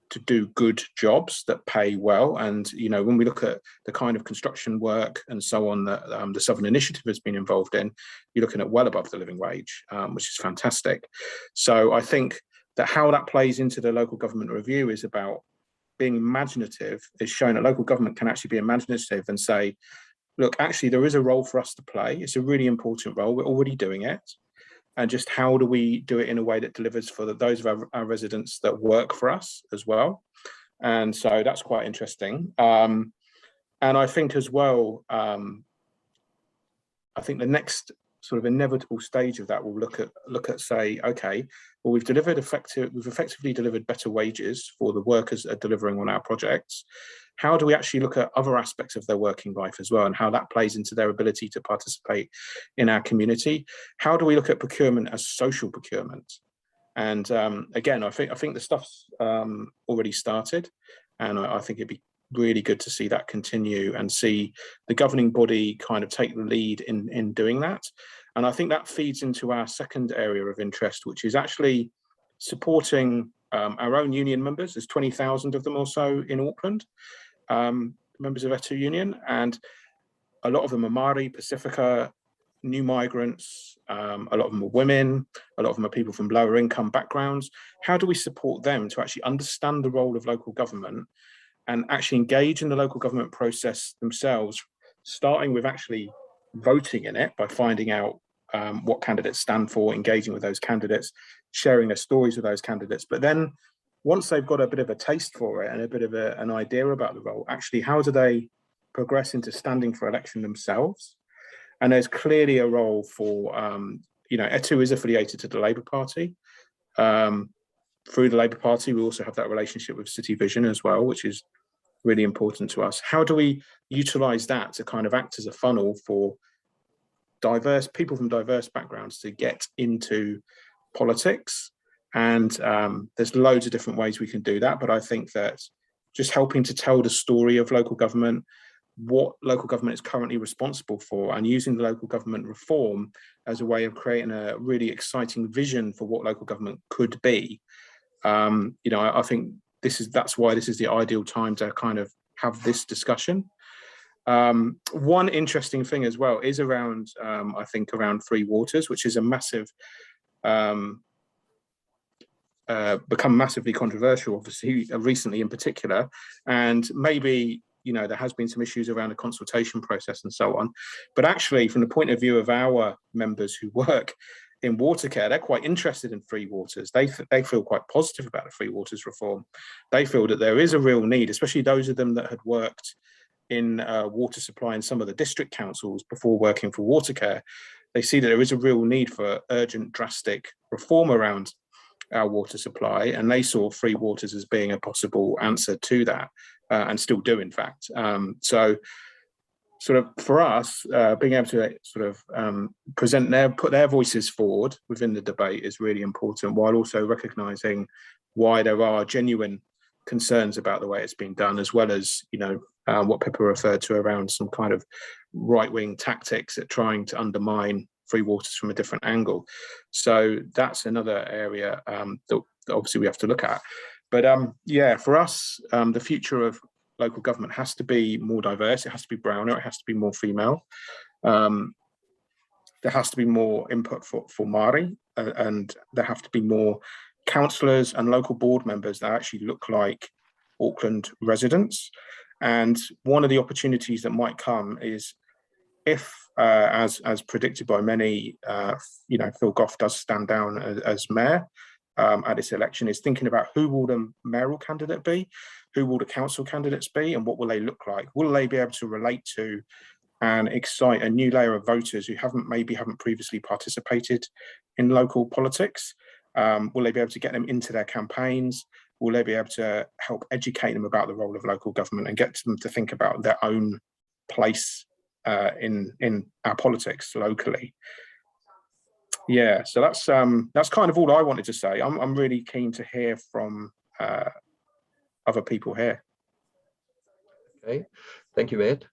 to do good jobs that pay well. And, you know, when we look at the kind of construction work and so on that the Southern Initiative has been involved in, you're looking at well above the living wage, which is fantastic. So I think that how that plays into the local government review is about being imaginative. Is showing that local government can actually be imaginative and say, look, actually, there is a role for us to play. It's a really important role. We're already doing it. And just how do we do it in a way that delivers for those of our residents that work for us as well? And so that's quite interesting. And I think as well, I think the next sort of inevitable stage of that will look at say, okay, well, we've effectively delivered better wages for the workers that are delivering on our projects. How do we actually look at other aspects of their working life as well, and how that plays into their ability to participate in our community? How do we look at procurement as social procurement? And again, I think the stuff's already started, and I think it'd be really good to see that continue and see the governing body kind of take the lead in doing that. And I think that feeds into our second area of interest, which is actually supporting our own union members. There's 20,000 of them or so in Auckland, members of Etu Union, and a lot of them are Maori, Pacifica, new migrants, a lot of them are women, a lot of them are people from lower income backgrounds. How do we support them to actually understand the role of local government and actually engage in the local government process themselves, starting with actually voting in it by finding out what candidates stand for, engaging with those candidates, sharing their stories with those candidates. But then once they've got a bit of a taste for it and a bit of an idea about the role, actually, how do they progress into standing for election themselves? And there's clearly a role for, you know, Etu is affiliated to the Labour Party. Through the Labour Party, we also have that relationship with City Vision as well, which is really important to us. How do we utilise that to kind of act as a funnel for diverse people from diverse backgrounds to get into politics? And there's loads of different ways we can do that, but I think that just helping to tell the story of local government, what local government is currently responsible for, and using the local government reform as a way of creating a really exciting vision for what local government could be. You know, I think that's why this is the ideal time to kind of have this discussion. One interesting thing as well is around, I think, around free waters, which is a massive, become massively controversial, obviously, recently in particular. And maybe, you know, there has been some issues around the consultation process and so on. But actually, from the point of view of our members who work in water care, they're quite interested in free waters. They feel quite positive about the free waters reform. They feel that there is a real need, especially those of them that had worked in water supply in some of the district councils before working for water care. They see that there is a real need for urgent, drastic reform around our water supply, and they saw free waters as being a possible answer to that, and still do, in fact. So sort of for us, being able to sort of put their voices forward within the debate is really important, while also recognising why there are genuine concerns about the way it's been done, as well as, you know, what Pippa referred to around some kind of right-wing tactics at trying to undermine free waters from a different angle. So that's another area that obviously we have to look at. But yeah, for us, the future of local government has to be more diverse. It has to be browner. It has to be more female. There has to be more input for Maori, and there have to be more councillors and local board members that actually look like Auckland residents. And one of the opportunities that might come is if, as predicted by many, you know, Phil Goff does stand down as mayor at this election, is thinking about who will the mayoral candidate be, who will the council candidates be, and what will they look like? Will they be able to relate to and excite a new layer of voters who haven't previously participated in local politics? Will they be able to get them into their campaigns? will they be able to help educate them about the role of local government and get them to think about their own place in our politics locally? Yeah, so that's kind of all I wanted to say. I'm really keen to hear from other people here. Okay, thank you, Matt.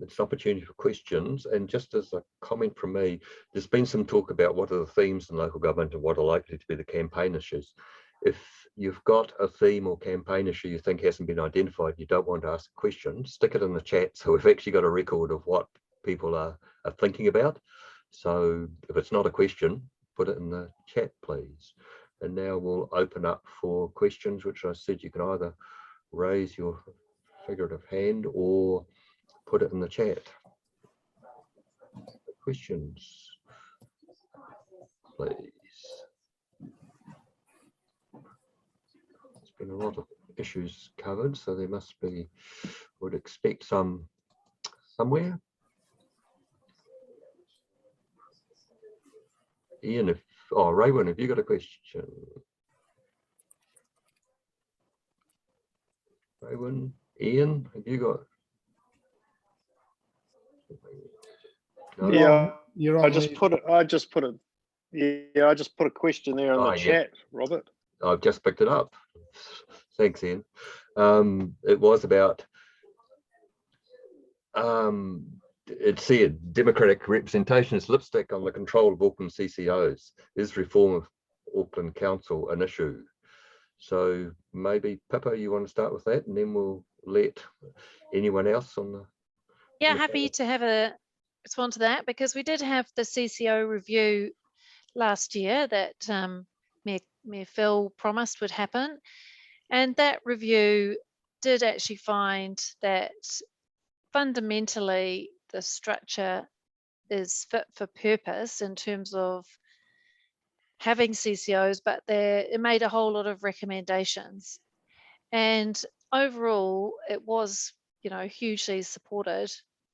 It's an opportunity for questions, and just as a comment from me, there's been some talk about what are the themes in local government and what are likely to be the campaign issues. If you've got a theme or campaign issue you think hasn't been identified, you don't want to ask a question, stick it in the chat so we've actually got a record of what people are thinking about. So if it's not a question, put it in the chat, please. And now we'll open up for questions, which I said you can either raise your figurative hand or put it in the chat. Questions, please. There's been a lot of issues covered, so there must be, would expect some somewhere. Ian, Raywin, have you got a question? Raywin, Ian, have you got? No? Yeah, You're on I just put a question there in the chat, Robert. I've just picked it up. Thanks, Ian. It was about it said democratic representation is lipstick on the control of Auckland CCOs. Is reform of Auckland Council an issue? So maybe Pippa, you want to start with that, and then we'll let anyone else on the. Yeah, happy to have a respond to that, because we did have the CCO review last year that Mayor Phil promised would happen, and that review did actually find that fundamentally the structure is fit for purpose in terms of having CCOs, but it made a whole lot of recommendations, and overall it was, you know, hugely supported,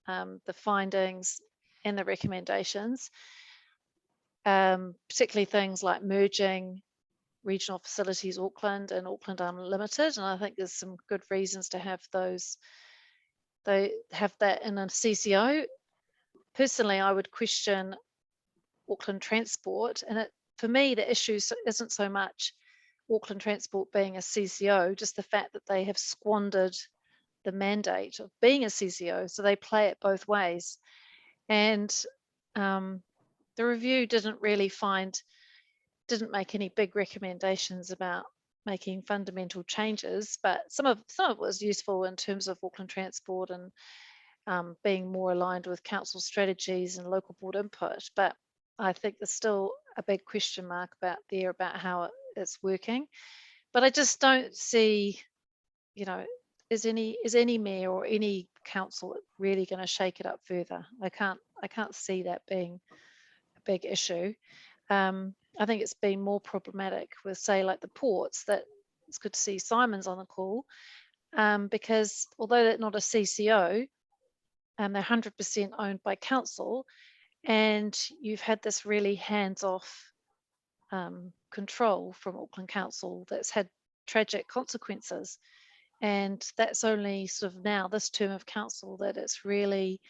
the findings and the recommendations, particularly things like merging regional facilities Auckland and Auckland Unlimited, and I think there's some good reasons to have those. They have that in a CCO. Personally, I would question Auckland Transport, and for me the issue isn't so much Auckland Transport being a CCO, just the fact that they have squandered the mandate of being a CCO, so they play it both ways. And the review didn't make any big recommendations about making fundamental changes, but some of it was useful in terms of Auckland Transport and being more aligned with council strategies and local board input. But I think there's still a big question mark about how it's working. But I just don't see, you know, is any mayor or any council really going to shake it up further? I can't see that being a big issue. I think it's been more problematic with, say, like the ports. That it's good to see Simon's on the call, because although they're not a CCO, they're 100% owned by council, and you've had this really hands-off control from Auckland Council that's had tragic consequences. And that's only sort of now, this term of council, that it's really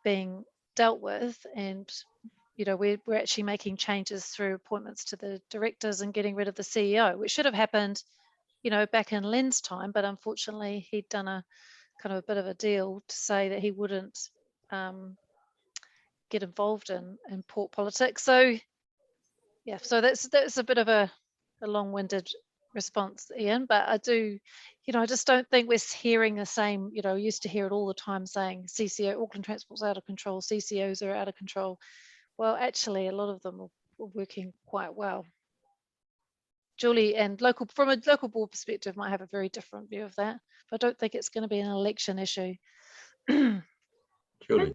being dealt with. And you know, we're actually making changes through appointments to the directors and getting rid of the CEO, which should have happened, you know, back in Len's time. But unfortunately, he'd done a kind of a bit of a deal to say that he wouldn't get involved in port politics. So yeah, so that's a bit of a long-winded response, Ian. But I do, you know, I just don't think we're hearing the same. You know, we used to hear it all the time saying CCO, Auckland Transport's out of control, CCOs are out of control. Well, actually, a lot of them are working quite well. Julie, and from a local board perspective, might have a very different view of that. But I don't think it's going to be an election issue. Julie.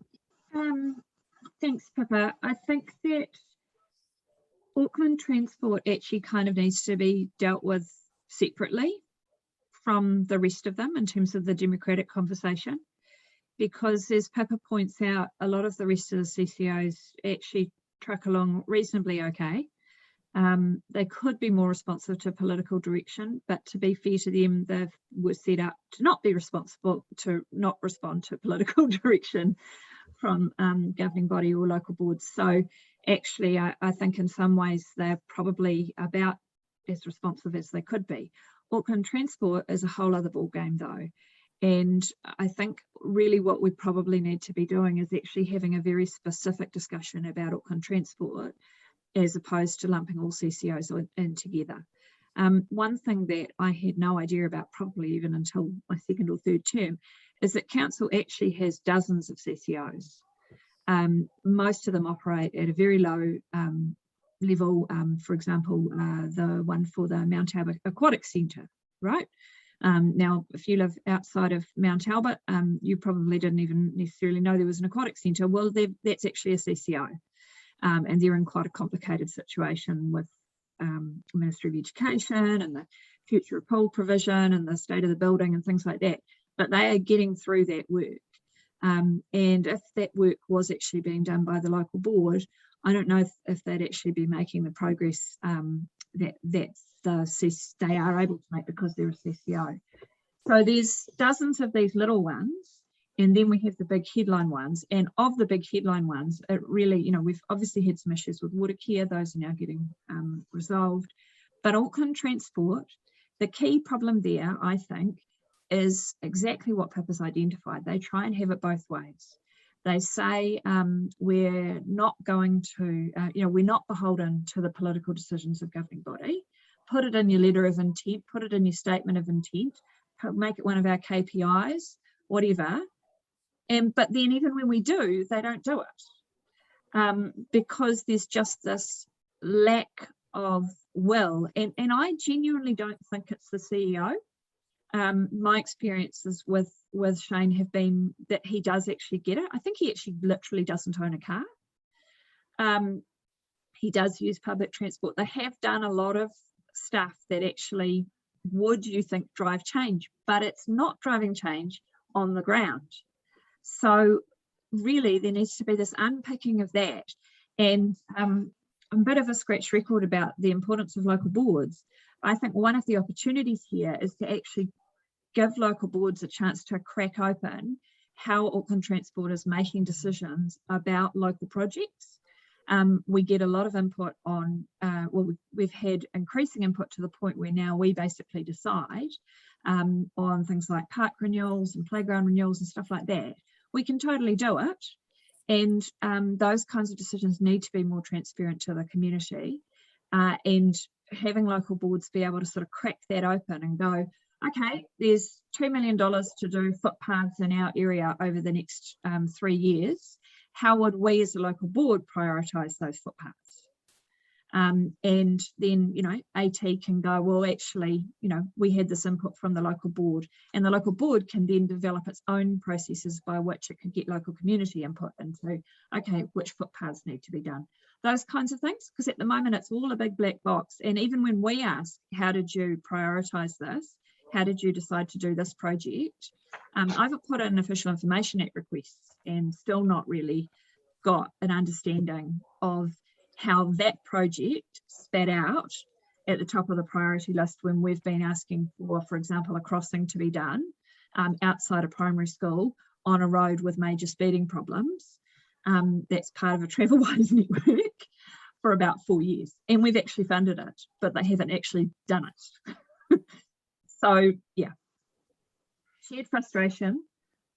Thanks, Pippa. I think that Auckland Transport actually kind of needs to be dealt with separately from the rest of them in terms of the democratic conversation. Because as Pippa points out, a lot of the rest of the CCOs actually truck along reasonably okay. They could be more responsive to political direction, but to be fair to them, they were set up to not respond to political direction from governing body or local boards. So actually, I think in some ways they're probably about as responsive as they could be. Auckland Transport is a whole other ballgame though. And I think really what we probably need to be doing is actually having a very specific discussion about Auckland Transport as opposed to lumping all CCOs in together. One thing that I had no idea about, probably even until my second or third term, is that council actually has dozens of CCOs. Most of them operate at a very low level. For example, the one for the Mount Albert Aquatic Center, right? Now, if you live outside of Mount Albert, you probably didn't even necessarily know there was an aquatic centre. Well, that's actually a CCO, and they're in quite a complicated situation with Ministry of Education and the future of pool provision and the state of the building and things like that. But they are getting through that work. And if that work was actually being done by the local board, I don't know if they'd actually be making the progress that they are able to make because they're a CCO. So there's dozens of these little ones, and then we have the big headline ones. And of the big headline ones, it really, we've obviously had some issues with water care. Those are now getting resolved. But Auckland Transport, the key problem there, I think, is exactly what Pippa's identified. They try and have it both ways. They say we're not going to, we're not beholden to the political decisions of governing body. Put it in your letter of intent, put it in your statement of intent, make it one of our KPIs, whatever. But then even when we do, they don't do it because there's just this lack of will. And I genuinely don't think it's the CEO. My experiences with Shane have been that he does actually get it. I think he actually literally doesn't own a car. He does use public transport. They have done a lot of stuff that actually would, you think, drive change, but it's not driving change on the ground. So really there needs to be this unpicking of that. And I'm a bit of a scratch record about the importance of local boards. I think one of the opportunities here is to actually give local boards a chance to crack open how Auckland Transport is making decisions about local projects. We get a lot of input on, we've had increasing input to the point where now we basically decide on things like park renewals and playground renewals and stuff like that. We can totally do it. And those kinds of decisions need to be more transparent to the community. And having local boards be able to sort of crack that open and go, okay, there's $2 million to do footpaths in our area over the next 3 years. How would we as a local board prioritise those footpaths? And then, AT can go, well, actually, we had this input from the local board, and the local board can then develop its own processes by which it could get local community input into, okay, which footpaths need to be done. Those kinds of things, because at the moment it's all a big black box. And even when we ask, how did you prioritise this? How did you decide to do this project? I've put in Official Information Act requests and still not really got an understanding of how that project spat out at the top of the priority list when we've been asking for example, a crossing to be done outside a primary school on a road with major speeding problems. That's part of a Travelwise network for about 4 years. And we've actually funded it, but they haven't actually done it. So, yeah, shared frustration,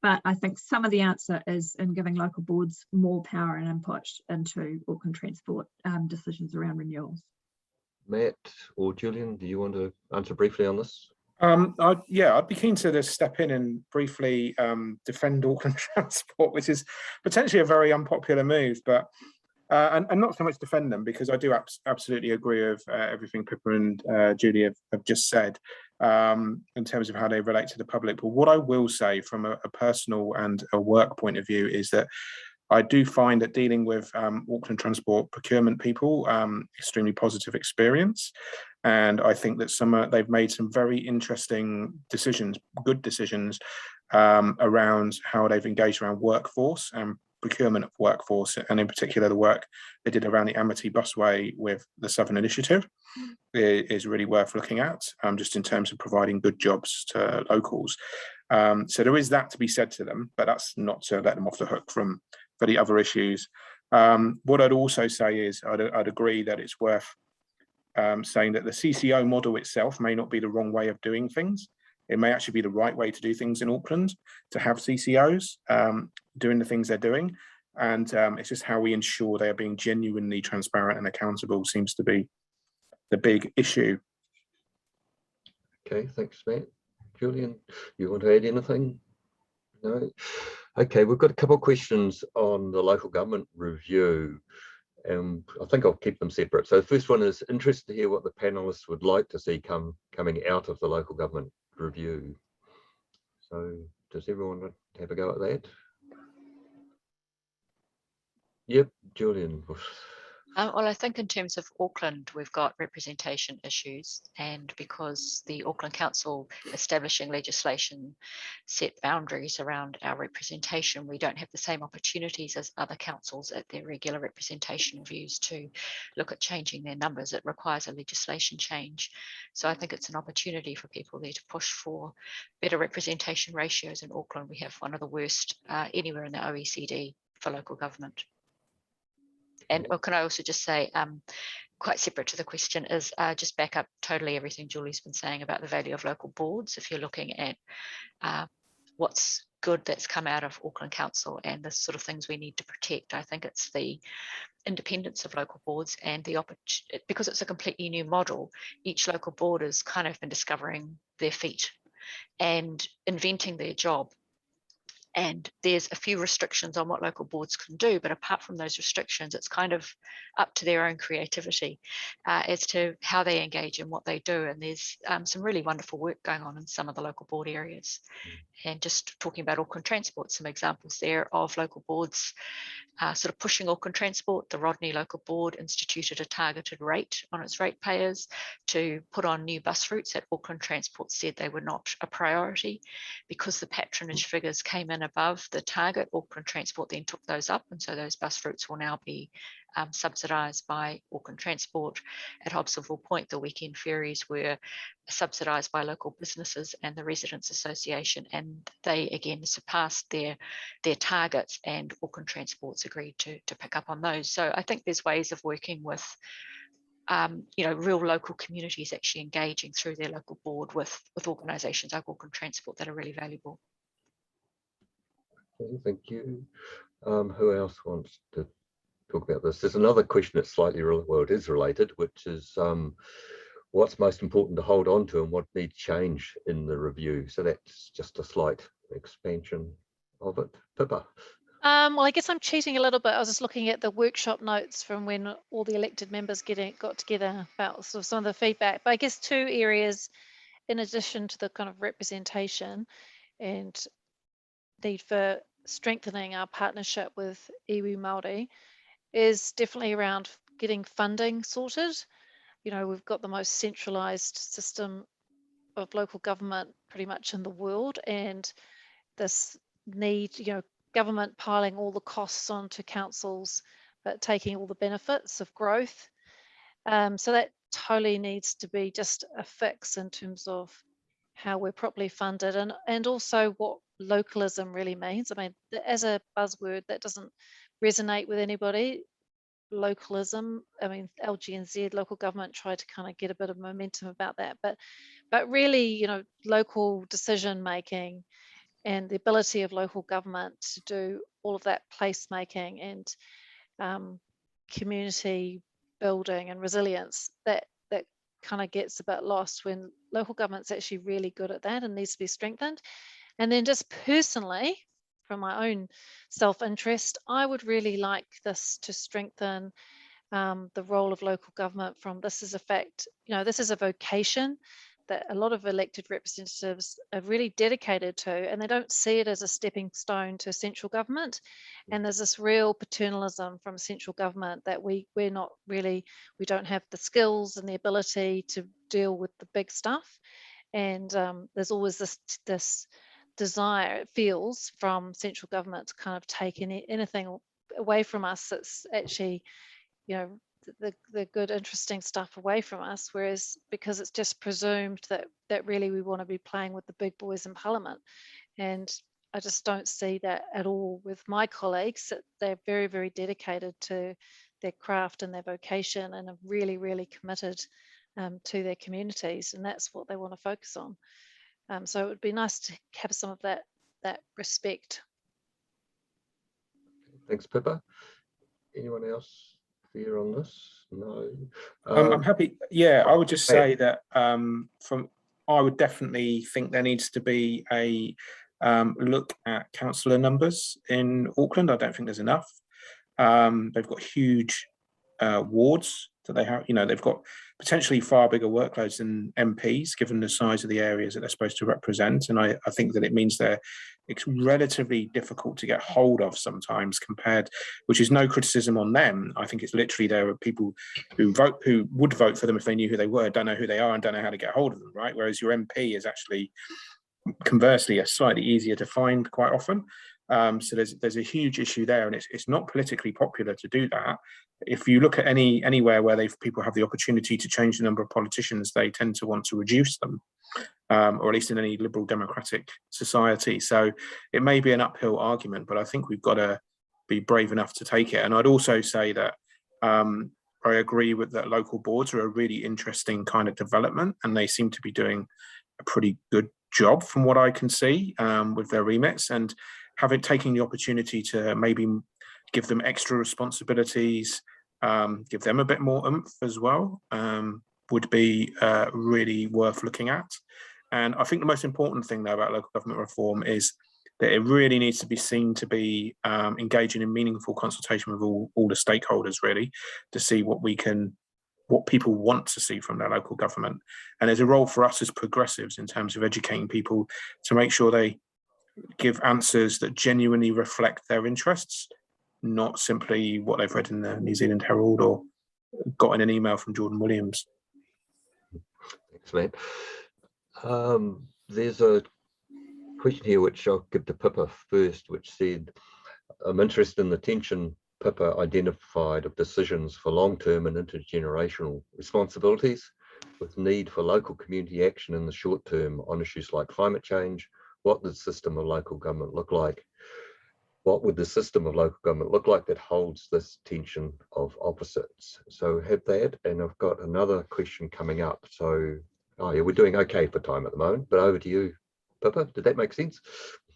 but I think some of the answer is in giving local boards more power and input into Auckland Transport decisions around renewals. Matt or Julienne, do you want to answer briefly on this? I'd be keen to just step in and briefly defend Auckland Transport, which is potentially a very unpopular move, but and not so much defend them, because I do absolutely agree with everything Pippa and Julie have just said in terms of how they relate to the public. But what I will say from a personal and a work point of view is that I do find that dealing with Auckland Transport procurement people, extremely positive experience. And I think that they've made some very interesting decisions, good decisions around how they've engaged around workforce and procurement of workforce, and in particular the work they did around the Amity busway with the Southern Initiative is really worth looking at, just in terms of providing good jobs to locals. So there is that to be said to them, but that's not to let them off the hook for the other issues. What I'd also say is I'd agree that it's worth saying that the CCO model itself may not be the wrong way of doing things. It may actually be the right way to do things in Auckland, to have CCOs doing the things they're doing. And it's just how we ensure they are being genuinely transparent and accountable seems to be the big issue. Okay, thanks, Matt. Julian, you want to add anything? No? Okay, we've got a couple of questions on the local government review. I think I'll keep them separate. So the first one is interested to hear what the panelists would like to see coming out of the local government review. So does everyone have a go at that? Yep, Julian. Well, I think in terms of Auckland, we've got representation issues, and because the Auckland Council establishing legislation set boundaries around our representation, we don't have the same opportunities as other councils at their regular representation reviews to look at changing their numbers. It requires a legislation change. So I think it's an opportunity for people there to push for better representation ratios in Auckland. We have one of the worst anywhere in the OECD for local government. And can I also just say, quite separate to the question, is just back up totally everything Julie's been saying about the value of local boards. If you're looking at what's good that's come out of Auckland Council and the sort of things we need to protect, I think it's the independence of local boards and the opportunity, because it's a completely new model. Each local board has kind of been discovering their feet and inventing their job. And there's a few restrictions on what local boards can do, but apart from those restrictions, it's kind of up to their own creativity as to how they engage and what they do. And there's some really wonderful work going on in some of the local board areas. And just talking about Auckland Transport, some examples there of local boards sort of pushing Auckland Transport. The Rodney local board instituted a targeted rate on its ratepayers to put on new bus routes that Auckland Transport said they were not a priority. Because the patronage figures came in above the target, Auckland Transport then took those up, and so those bus routes will now be subsidised by Auckland Transport. At Hobsonville Point, the weekend ferries were subsidised by local businesses and the Residents Association, and they again surpassed their targets, and Auckland Transport's agreed to pick up on those. So I think there's ways of working with real local communities actually engaging through their local board with organisations like Auckland Transport that are really valuable. Okay, thank you. Who else wants to talk about this? There's another question that's slightly, well, it is related, which is what's most important to hold on to and what needs change in the review. So that's just a slight expansion of it. Pippa. Well, I guess I'm cheating a little bit. I was just looking at the workshop notes from when all the elected members got together about sort of some of the feedback. But I guess two areas, in addition to the kind of representation and need for strengthening our partnership with iwi Maori, is definitely around getting funding sorted. We've got the most centralised system of local government pretty much in the world, and this need, government piling all the costs onto councils, but taking all the benefits of growth. So that totally needs to be just a fix in terms of how we're properly funded, and also what localism really means. I mean, as a buzzword, that doesn't resonate with anybody. Localism, I mean, LGNZ, local government, tried to kind of get a bit of momentum about that, but really, local decision making and the ability of local government to do all of that placemaking and community building and resilience, that kind of gets a bit lost when local government's actually really good at that and needs to be strengthened. And then just personally, from my own self-interest, I would really like this to strengthen the role of local government from this is a fact, this is a vocation that a lot of elected representatives are really dedicated to, and they don't see it as a stepping stone to central government. And there's this real paternalism from central government that we don't have the skills and the ability to deal with the big stuff. And there's always this desire, it feels, from central government to kind of take anything away from us that's actually, you know, the good, interesting stuff away from us, whereas because it's just presumed that really we want to be playing with the big boys in Parliament. And I just don't see that at all with my colleagues. That they're very, very dedicated to their craft and their vocation, and are really, really committed to their communities, and that's what they want to focus on. So it would be nice to have some of that respect. Thanks, Pippa. Anyone else there on this? No. I'm happy. Yeah, I would just say that I would definitely think there needs to be a look at councillor numbers in Auckland. I don't think there's enough. They've got huge wards that they have. You know, they've got potentially far bigger workloads than MPs, given the size of the areas that they're supposed to represent. And I think that it means it's relatively difficult to get hold of sometimes, compared, which is no criticism on them. I think it's literally there are people who would vote for them if they knew who they were, don't know who they are, and don't know how to get hold of them, right? Whereas your MP is actually, conversely, a slightly easier to find quite often. So there's a huge issue there, and it's not politically popular to do that. If you look at anywhere where people have the opportunity to change the number of politicians, they tend to want to reduce them, or at least in any liberal democratic society. So it may be an uphill argument, but I think we've got to be brave enough to take it. And I'd also say that I agree with that local boards are a really interesting kind of development, and they seem to be doing a pretty good job from what I can see with their remits, and taking the opportunity to maybe give them extra responsibilities, give them a bit more oomph as well, would be really worth looking at. And I think the most important thing, though, about local government reform is that it really needs to be seen to be engaging in meaningful consultation with all the stakeholders, really, to see what people want to see from their local government. And there's a role for us as progressives in terms of educating people to make sure they give answers that genuinely reflect their interests, not simply what they've read in the New Zealand Herald or got in an email from Jordan Williams. Thanks, Matt. There's a question here which I'll give to Pippa first, which said, I'm interested in the tension Pippa identified of decisions for long-term and intergenerational responsibilities, with need for local community action in the short term on issues like climate change. What does the system of local government look like? What would the system of local government look like that holds this tension of opposites? So have that, and I've got another question coming up. So, yeah, we're doing okay for time at the moment, but over to you, Pippa. Did that make sense?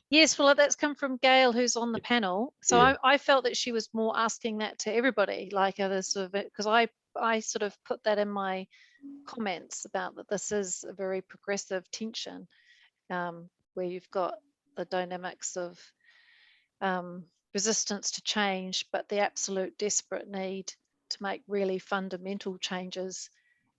Yes, well, that's come from Gail, who's on the panel. So Yeah. I felt that she was more asking that to everybody, like others, sort of, because I sort of put that in my comments about that this is a very progressive tension, where you've got the dynamics of resistance to change, but the absolute desperate need to make really fundamental changes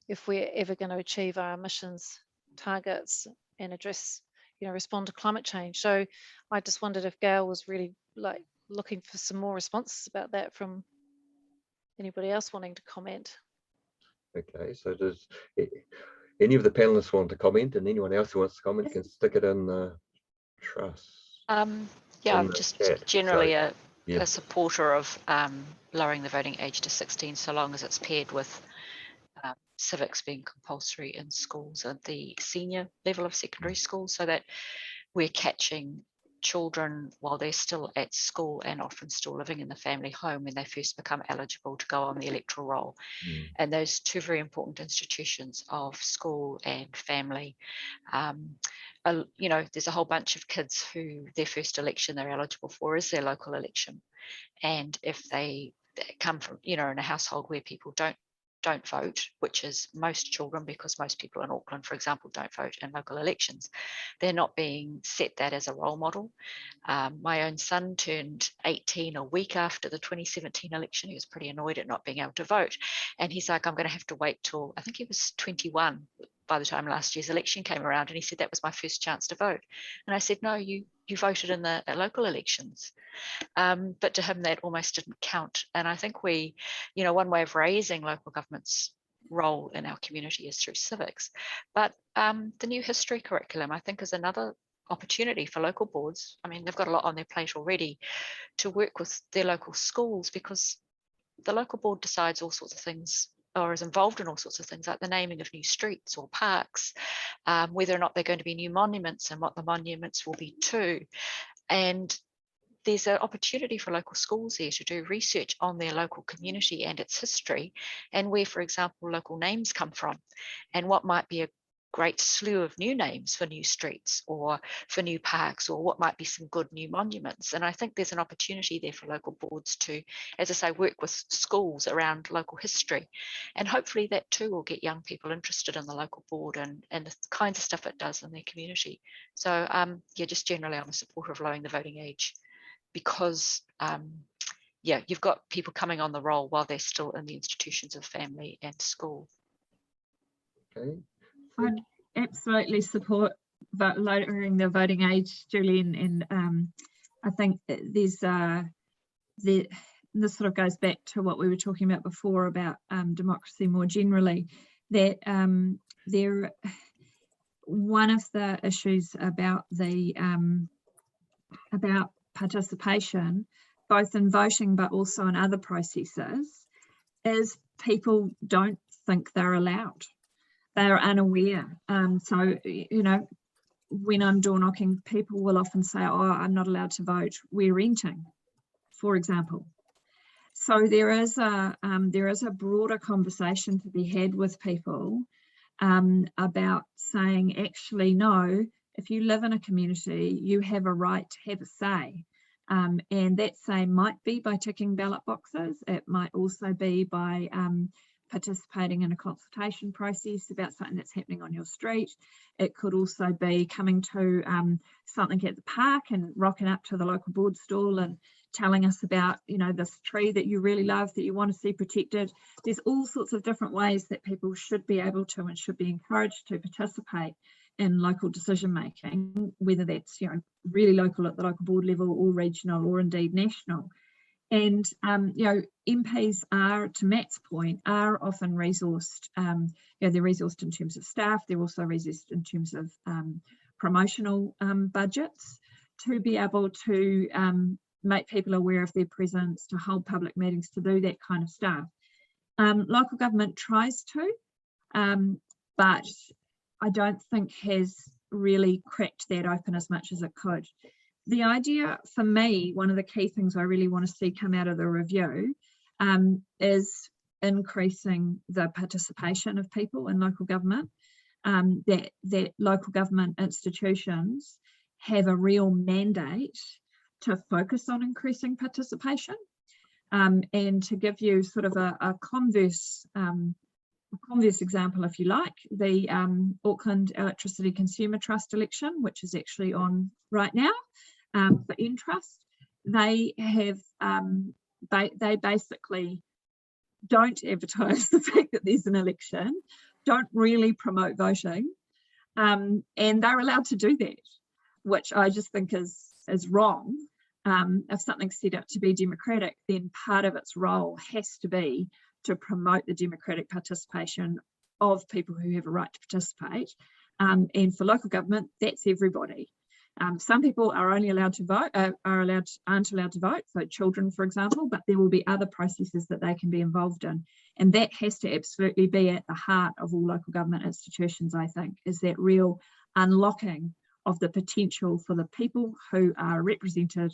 if we're ever going to achieve our emissions targets and address, respond to climate change. So I just wondered if Gail was really looking for some more responses about that from anybody else wanting to comment. Okay, so does any of the panelists want to comment, and anyone else who wants to comment can stick it in the trust. Yeah, I'm just generally a yeah. supporter of lowering the voting age to 16, so long as it's paired with civics being compulsory in schools at the senior level of secondary school, so that we're catching children while they're still at school and often still living in the family home when they first become eligible to go on the electoral roll. And those two very important institutions of school and family, there's a whole bunch of kids who their first election they're eligible for is their local election. And if they come from, in a household where people don't vote, which is most children, because most people in Auckland, for example, don't vote in local elections, they're not being set that as a role model. My own son turned 18 a week after the 2017 election. He was pretty annoyed at not being able to vote. And he's like, I'm going to have to wait till, I think he was 21 by the time last year's election came around. And he said, that was my first chance to vote. And I said, no, you voted in the local elections. But to him, that almost didn't count. And I think one way of raising local government's role in our community is through civics. But the new history curriculum, I think, is another opportunity for local boards. I mean, they've got a lot on their plate already to work with their local schools, because the local board decides all sorts of things, or is involved in all sorts of things, like the naming of new streets or parks, whether or not they're going to be new monuments and what the monuments will be to. And there's an opportunity for local schools here to do research on their local community and its history, and where, for example, local names come from, and what might be a great slew of new names for new streets or for new parks, or what might be some good new monuments. And I think there's an opportunity there for local boards to, as I say, work with schools around local history, and hopefully that too will get young people interested in the local board and the kinds of stuff it does in their community. So yeah, just generally I'm a supporter of lowering the voting age, because yeah, you've got people coming on the roll while they're still in the institutions of family and school. Okay. I'd absolutely support lowering the voting age, Julienne, and I think there's this sort of goes back to what we were talking about before about democracy more generally, that one of the issues about the about participation, both in voting but also in other processes, is people don't think they're allowed. They're unaware. So, you know, when I'm door knocking, people will often say, oh, I'm not allowed to vote, we're renting, for example. So there is a broader conversation to be had with people about saying, actually, no, if you live in a community, you have a right to have a say. And that say might be by ticking ballot boxes. It might also be by participating in a consultation process about something that's happening on your street. It could also be coming to something at the park and rocking up to the local board stall and telling us about, you know, this tree that you really love that you want to see protected. There's all sorts of different ways that people should be able to and should be encouraged to participate in local decision making, whether that's, you know, really local at the local board level or regional or indeed national. And you know, MPs are, to Matt's point, are often resourced. You know, they're resourced in terms of staff. They're also resourced in terms of promotional budgets to be able to make people aware of their presence, to hold public meetings, to do that kind of stuff. Local government tries to, but I don't think has really cracked that open as much as it could. The idea for me, one of the key things I really want to see come out of the review is increasing the participation of people in local government, that local government institutions have a real mandate to focus on increasing participation. And to give you sort of a converse example, if you like, the Auckland Electricity Consumer Trust election, which is actually on right now, for Entrust, they have they basically don't advertise the fact that there's an election, don't really promote voting, and they're allowed to do that, which I just think is wrong. If something's set up to be democratic, then part of its role has to be to promote the democratic participation of people who have a right to participate. And for local government, that's everybody. Some people are only allowed to vote, aren't allowed to vote, so children, for example, but there will be other processes that they can be involved in. And that has to absolutely be at the heart of all local government institutions, I think, is that real unlocking of the potential for the people who are represented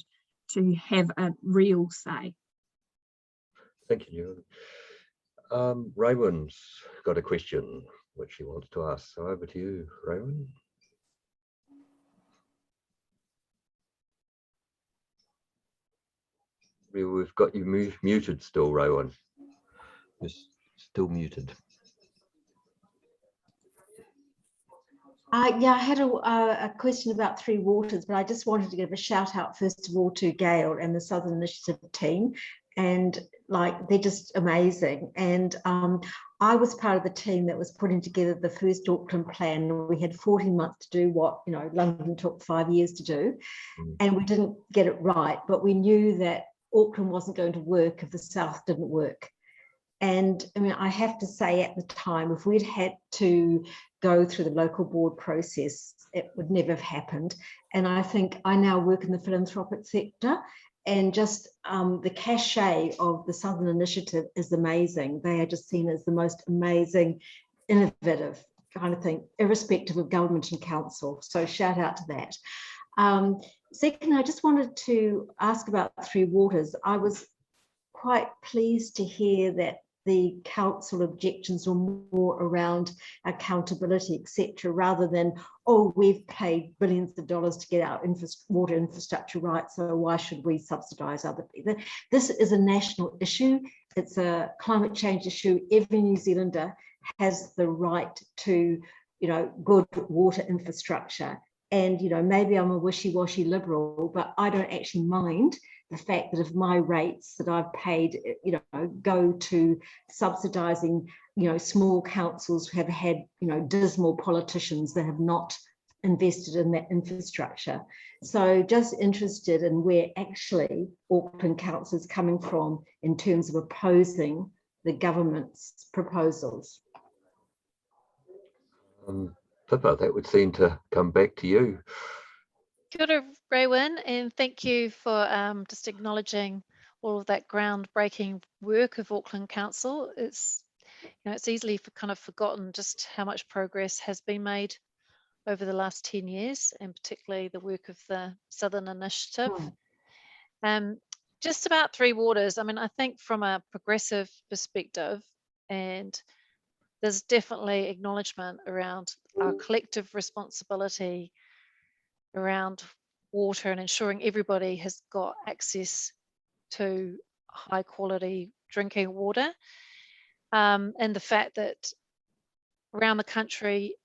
to have a real say. Thank you, Julie. Raywin's got a question which he wants to ask, so over to you, Raywin. We've got you muted still, Raywin. You're still muted. Yeah, I had a question about Three Waters, but I just wanted to give a shout out first of all to Gail and the Southern Initiative team, and like they're just amazing. And I was part of the team that was putting together the first Auckland plan. We had 14 months to do what, you know, London took 5 years to do, and we didn't get it right, but we knew that Auckland wasn't going to work if the South didn't work. And I mean, I have to say at the time, if we'd had to go through the local board process, it would never have happened. And I think I now work in the philanthropic sector, and just the cachet of the Southern Initiative is amazing. They are just seen as the most amazing, innovative kind of thing, irrespective of government and council. So shout out to that. Second, I just wanted to ask about Three Waters. I was quite pleased to hear that the council objections were more around accountability, etc., rather than, oh, we've paid billions of dollars to get our water infrastructure right, so why should we subsidise other people? This is a national issue. It's a climate change issue. Every New Zealander has the right to, good water infrastructure. And, maybe I'm a wishy-washy liberal, but I don't actually mind the fact that if my rates that I've paid, go to subsidising, small councils who have had, dismal politicians that have not invested in that infrastructure. So just interested in where actually Auckland Council is coming from in terms of opposing the government's proposals. Pippa, that would seem to come back to you. Kia ora, Raewyn, and thank you for just acknowledging all of that groundbreaking work of Auckland Council. It's it's easily kind of forgotten just how much progress has been made over the last 10 years, and particularly the work of the Southern Initiative. Just about Three Waters, I mean, I think from a progressive perspective, and there's definitely acknowledgement around our collective responsibility around water and ensuring everybody has got access to high quality drinking water, and the fact that around the country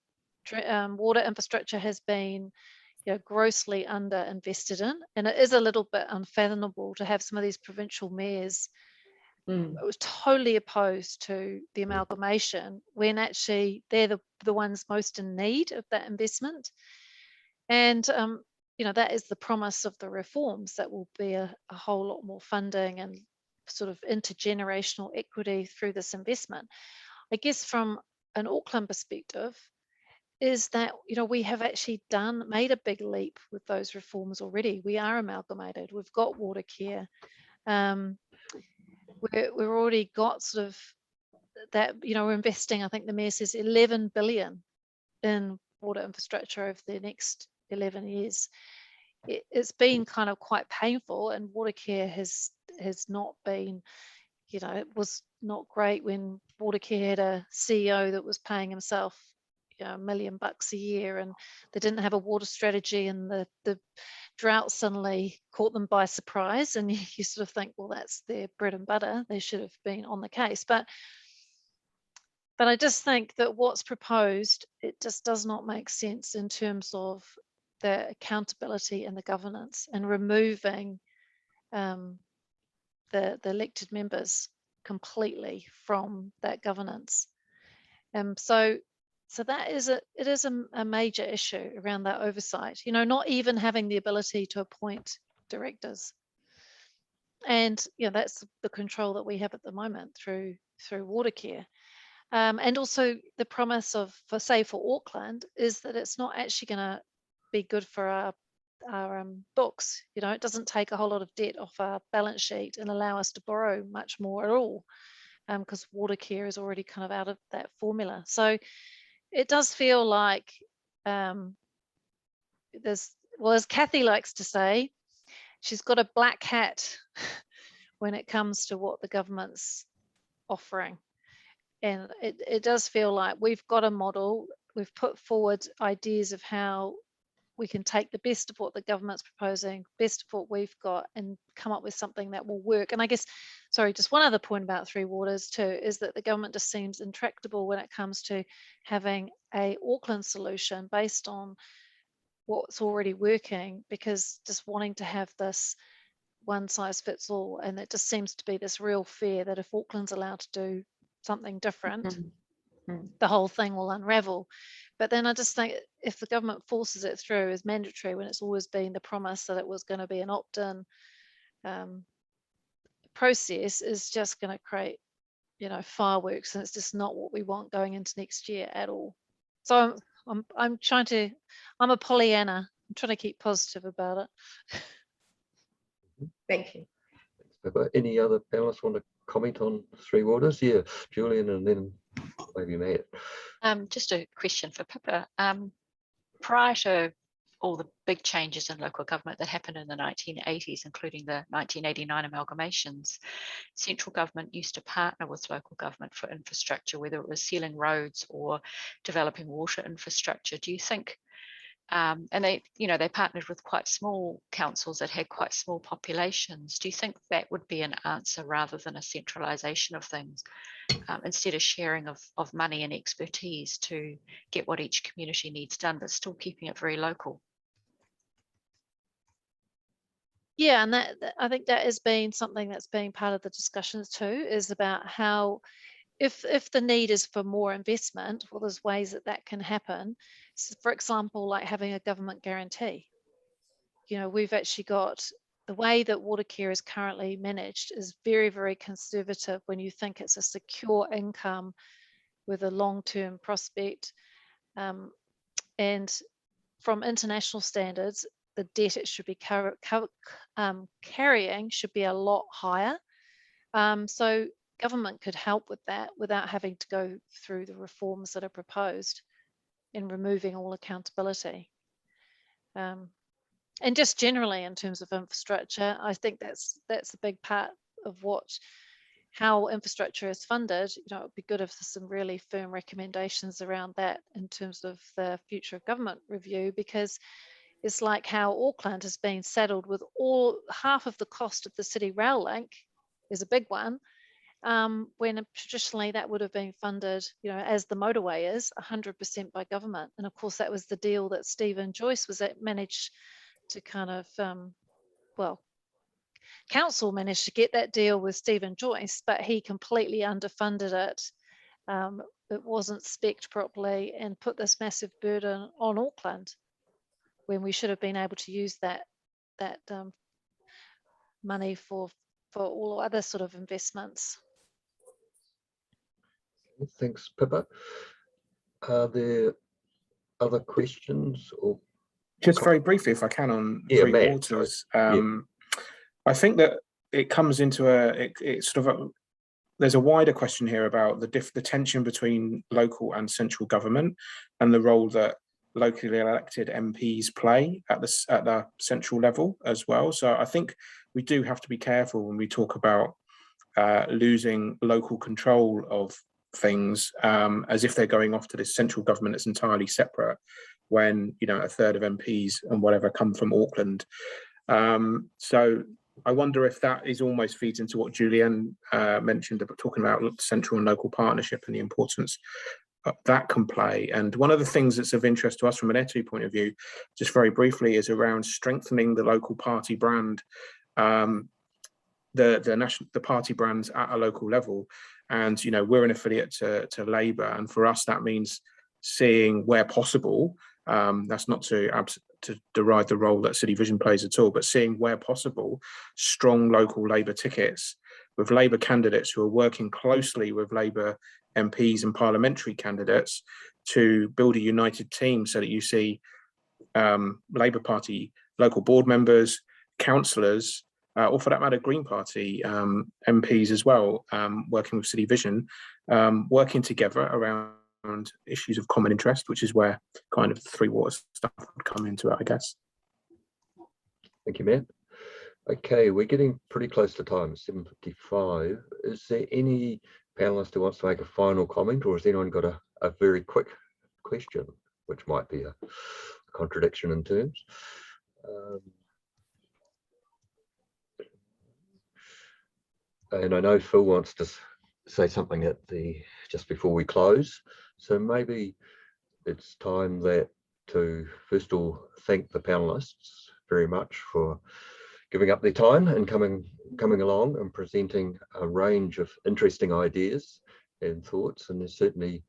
water infrastructure has been grossly under invested in, and it is a little bit unfathomable to have some of these provincial mayors was totally opposed to the amalgamation when actually they're the ones most in need of that investment. And that is the promise of the reforms, that will be a whole lot more funding and sort of intergenerational equity through this investment. I guess from an Auckland perspective is that we have actually made a big leap with those reforms already. We are amalgamated. We've got water care. We've already got sort of that. We're investing. I think the mayor says 11 billion in water infrastructure over the next 11 years. It's been kind of quite painful, and water care has not been. It was not great when water care had a CEO that was paying himself $1 million a year, and they didn't have a water strategy, and the drought suddenly caught them by surprise, and you sort of think, well, that's their bread and butter. They should have been on the case. But I just think that what's proposed, it just does not make sense in terms of the accountability and the governance, and removing the elected members completely from that governance. So that is a major issue around that oversight. Not even having the ability to appoint directors, and that's the control that we have at the moment through water care. And also the promise for Auckland is that it's not actually going to be good for our books. It doesn't take a whole lot of debt off our balance sheet and allow us to borrow much more at all, because water care is already kind of out of that formula. So it does feel like as Kathy likes to say, she's got a black hat when it comes to what the government's offering. And it does feel like we've got a model, we've put forward ideas of how we can take the best of what the government's proposing, best of what we've got, and come up with something that will work. And I guess, sorry, just one other point about Three Waters too, is that the government just seems intractable when it comes to having a Auckland solution based on what's already working, because just wanting to have this one size fits all, and it just seems to be this real fear that if Auckland's allowed to do something different, the whole thing will unravel. But then I just think if the government forces it through as mandatory, when it's always been the promise that it was going to be an opt-in process, is just going to create fireworks, and it's just not what we want going into next year at all. So I'm a Pollyanna. I'm trying to keep positive about it. Thank you. Thanks, Pippa. Any other panelists want to comment on Three Waters? Yeah, Julienne, and then maybe Matt. Just a question for Pippa. Prior to all the big changes in local government that happened in the 1980s, including the 1989 amalgamations, central government used to partner with local government for infrastructure, whether it was sealing roads or developing water infrastructure. Do you think, and they partnered with quite small councils that had quite small populations. Do you think that would be an answer rather than a centralisation of things, instead of sharing of money and expertise to get what each community needs done, but still keeping it very local? Yeah, and that I think that has been something that's been part of the discussions too, is about how if the need is for more investment, well, there's ways that can happen. So for example, like having a government guarantee. We've actually got the way that water care is currently managed is very, very conservative when you think it's a secure income with a long-term prospect. And from international standards, the debt it should be carrying should be a lot higher. So government could help with that without having to go through the reforms that are proposed in removing all accountability. And just generally in terms of infrastructure, I think that's a big part of how infrastructure is funded. It would be good if there's some really firm recommendations around that in terms of the future of government review, because it's like how Auckland has been saddled with half of the cost of the city rail link is a big one, when traditionally that would have been funded, as the motorway is, 100% by government. And of course, that was the deal that Stephen Joyce managed to kind of, council managed to get that deal with Stephen Joyce, but he completely underfunded it. It wasn't spec'd properly and put this massive burden on Auckland, when we should have been able to use that money for all other sort of investments. Thanks, Pippa. Are there other questions? Or just very briefly, if I can, on Three Waters. I think that it comes into there's a wider question here about the tension between local and central government and the role that locally elected MPs play at the central level as well. So I think we do have to be careful when we talk about losing local control of things, as if they're going off to this central government that's entirely separate, when a third of MPs and whatever come from Auckland. So I wonder if that is almost feeds into what Julienne mentioned about talking about central and local partnership and the importance that can play. And one of the things that's of interest to us from an ETU point of view, just very briefly, is around strengthening the local party brand, the party brands at a local level. And we're an affiliate to Labour, and for us that means seeing where possible. That's not to deride the role that City Vision plays at all, but seeing where possible strong local Labour tickets with Labour candidates who are working closely with Labour MPs and parliamentary candidates to build a united team, so that you see Labour Party local board members, councillors, or for that matter, Green Party MPs as well, working with City Vision, working together around issues of common interest, which is where kind of the Three Waters stuff would come into it, I guess. Thank you, Matt. Okay, we're getting pretty close to time, 7:55. Is there any panelist who wants to make a final comment, or has anyone got a very quick question, which might be a contradiction in terms? And I know Phil wants to say something at just before we close, so maybe it's time to first of all thank the panelists very much for giving up their time and coming along and presenting a range of interesting ideas and thoughts. And there's certainly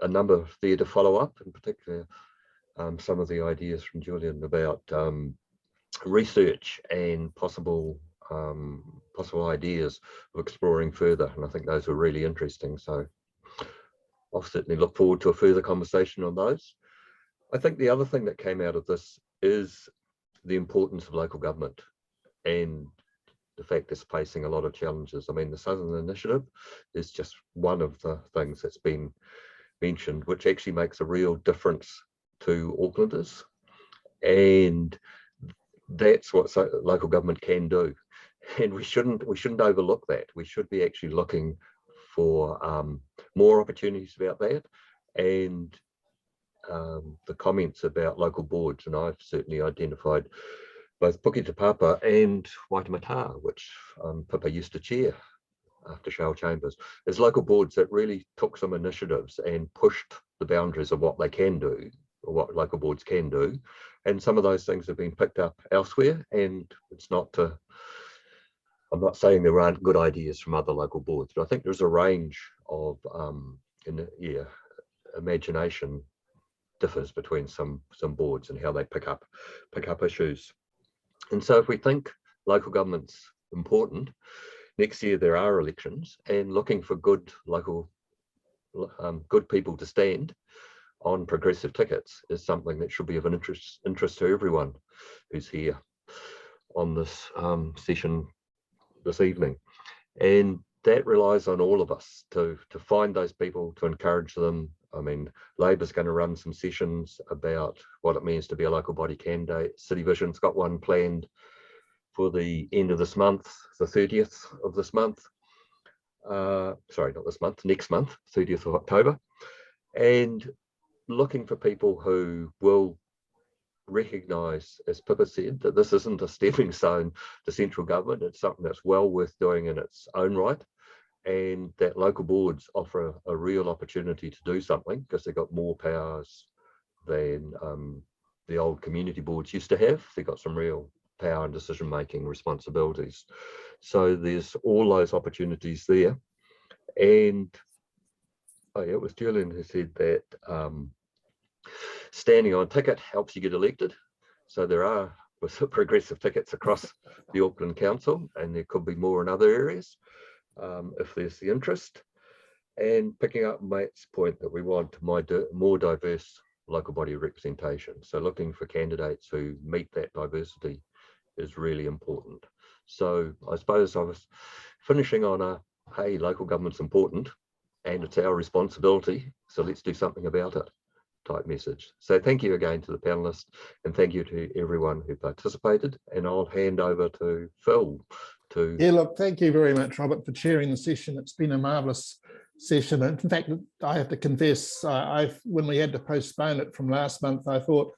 a number there to follow up, in particular some of the ideas from Julienne about research and possible possible ideas of exploring further. And I think those were really interesting. So I'll certainly look forward to a further conversation on those. I think the other thing that came out of this is the importance of local government and the fact it's facing a lot of challenges. I mean, the Southern Initiative is just one of the things that's been mentioned, which actually makes a real difference to Aucklanders. And that's what local government can do. And we shouldn't overlook that. We should be actually looking for more opportunities about that. And the comments about local boards, and I've certainly identified both Puketāpapa and Waitematā, which Pippa used to chair after Shell Chambers, as local boards that really took some initiatives and pushed the boundaries of what they can do, or what local boards can do. And some of those things have been picked up elsewhere, and it's not to, I'm not saying there aren't good ideas from other local boards, but I think there's a range of, imagination differs between some boards and how they pick up issues. And so if we think local government's important, next year there are elections, and looking for good local, good people to stand on progressive tickets is something that should be of an interest to everyone who's here on this session this evening. And that relies on all of us to find those people, to encourage them. I mean, Labor's going to run some sessions about what it means to be a local body candidate. City Vision's got one planned for the end of this month, the 30th of this month. Sorry, not this month, next month, 30th of October. And looking for people who will recognise, as Pippa said, that this isn't a stepping stone to central government. It's something that's well worth doing in its own right, and that local boards offer a real opportunity to do something because they've got more powers than the old community boards used to have. They've got some real power and decision-making responsibilities. So there's all those opportunities there. And oh yeah, it was Julienne who said that standing on ticket helps you get elected. So there are progressive tickets across the Auckland Council, and there could be more in other areas if there's the interest. And picking up Matt's point that we want more diverse local body representation. So looking for candidates who meet that diversity is really important. So I suppose I was finishing on a, hey, local government's important and it's our responsibility, so let's do something about it type message. So thank you again to the panelists, and thank you to everyone who participated. And I'll hand over to Phil to... Yeah, look, thank you very much, Robert, for chairing the session. It's been a marvellous session. In fact, I have to confess, when we had to postpone it from last month, I thought,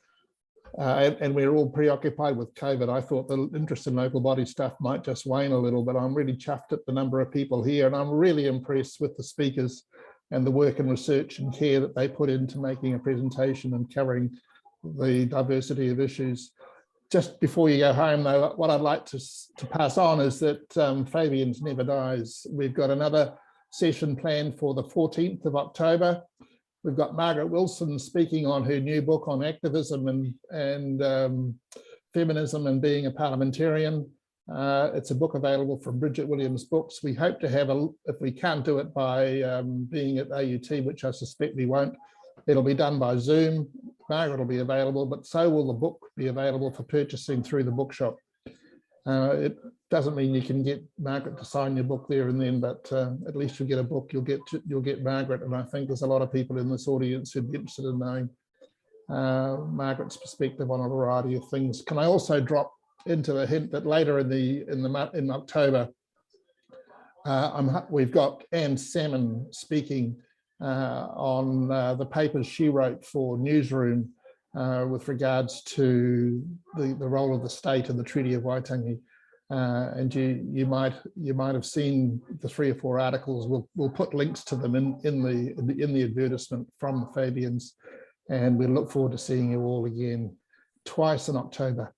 and we're all preoccupied with COVID, I thought the interest in local body stuff might just wane a little, but I'm really chuffed at the number of people here, and I'm really impressed with the speakers and the work and research and care that they put into making a presentation and covering the diversity of issues. Just before you go home, though, what I'd like to pass on is that Fabian's never dies. We've got another session planned for the 14th of October. We've got Margaret Wilson speaking on her new book on activism and feminism and being a parliamentarian. It's a book available from Bridget Williams Books. We hope to have, if we can't do it by being at AUT, which I suspect we won't, it'll be done by Zoom. Margaret will be available, but so will the book be available for purchasing through the bookshop. It doesn't mean you can get Margaret to sign your book there and then, but at least you'll get a book, you'll get Margaret, and I think there's a lot of people in this audience who'd be interested in knowing Margaret's perspective on a variety of things. Can I also drop into a hint that later in October, we've got Anne Salmon speaking on the papers she wrote for Newsroom with regards to the role of the state in the Treaty of Waitangi. And you might have seen the 3 or 4 articles. We'll put links to them in the advertisement from the Fabians, and we look forward to seeing you all again twice in October.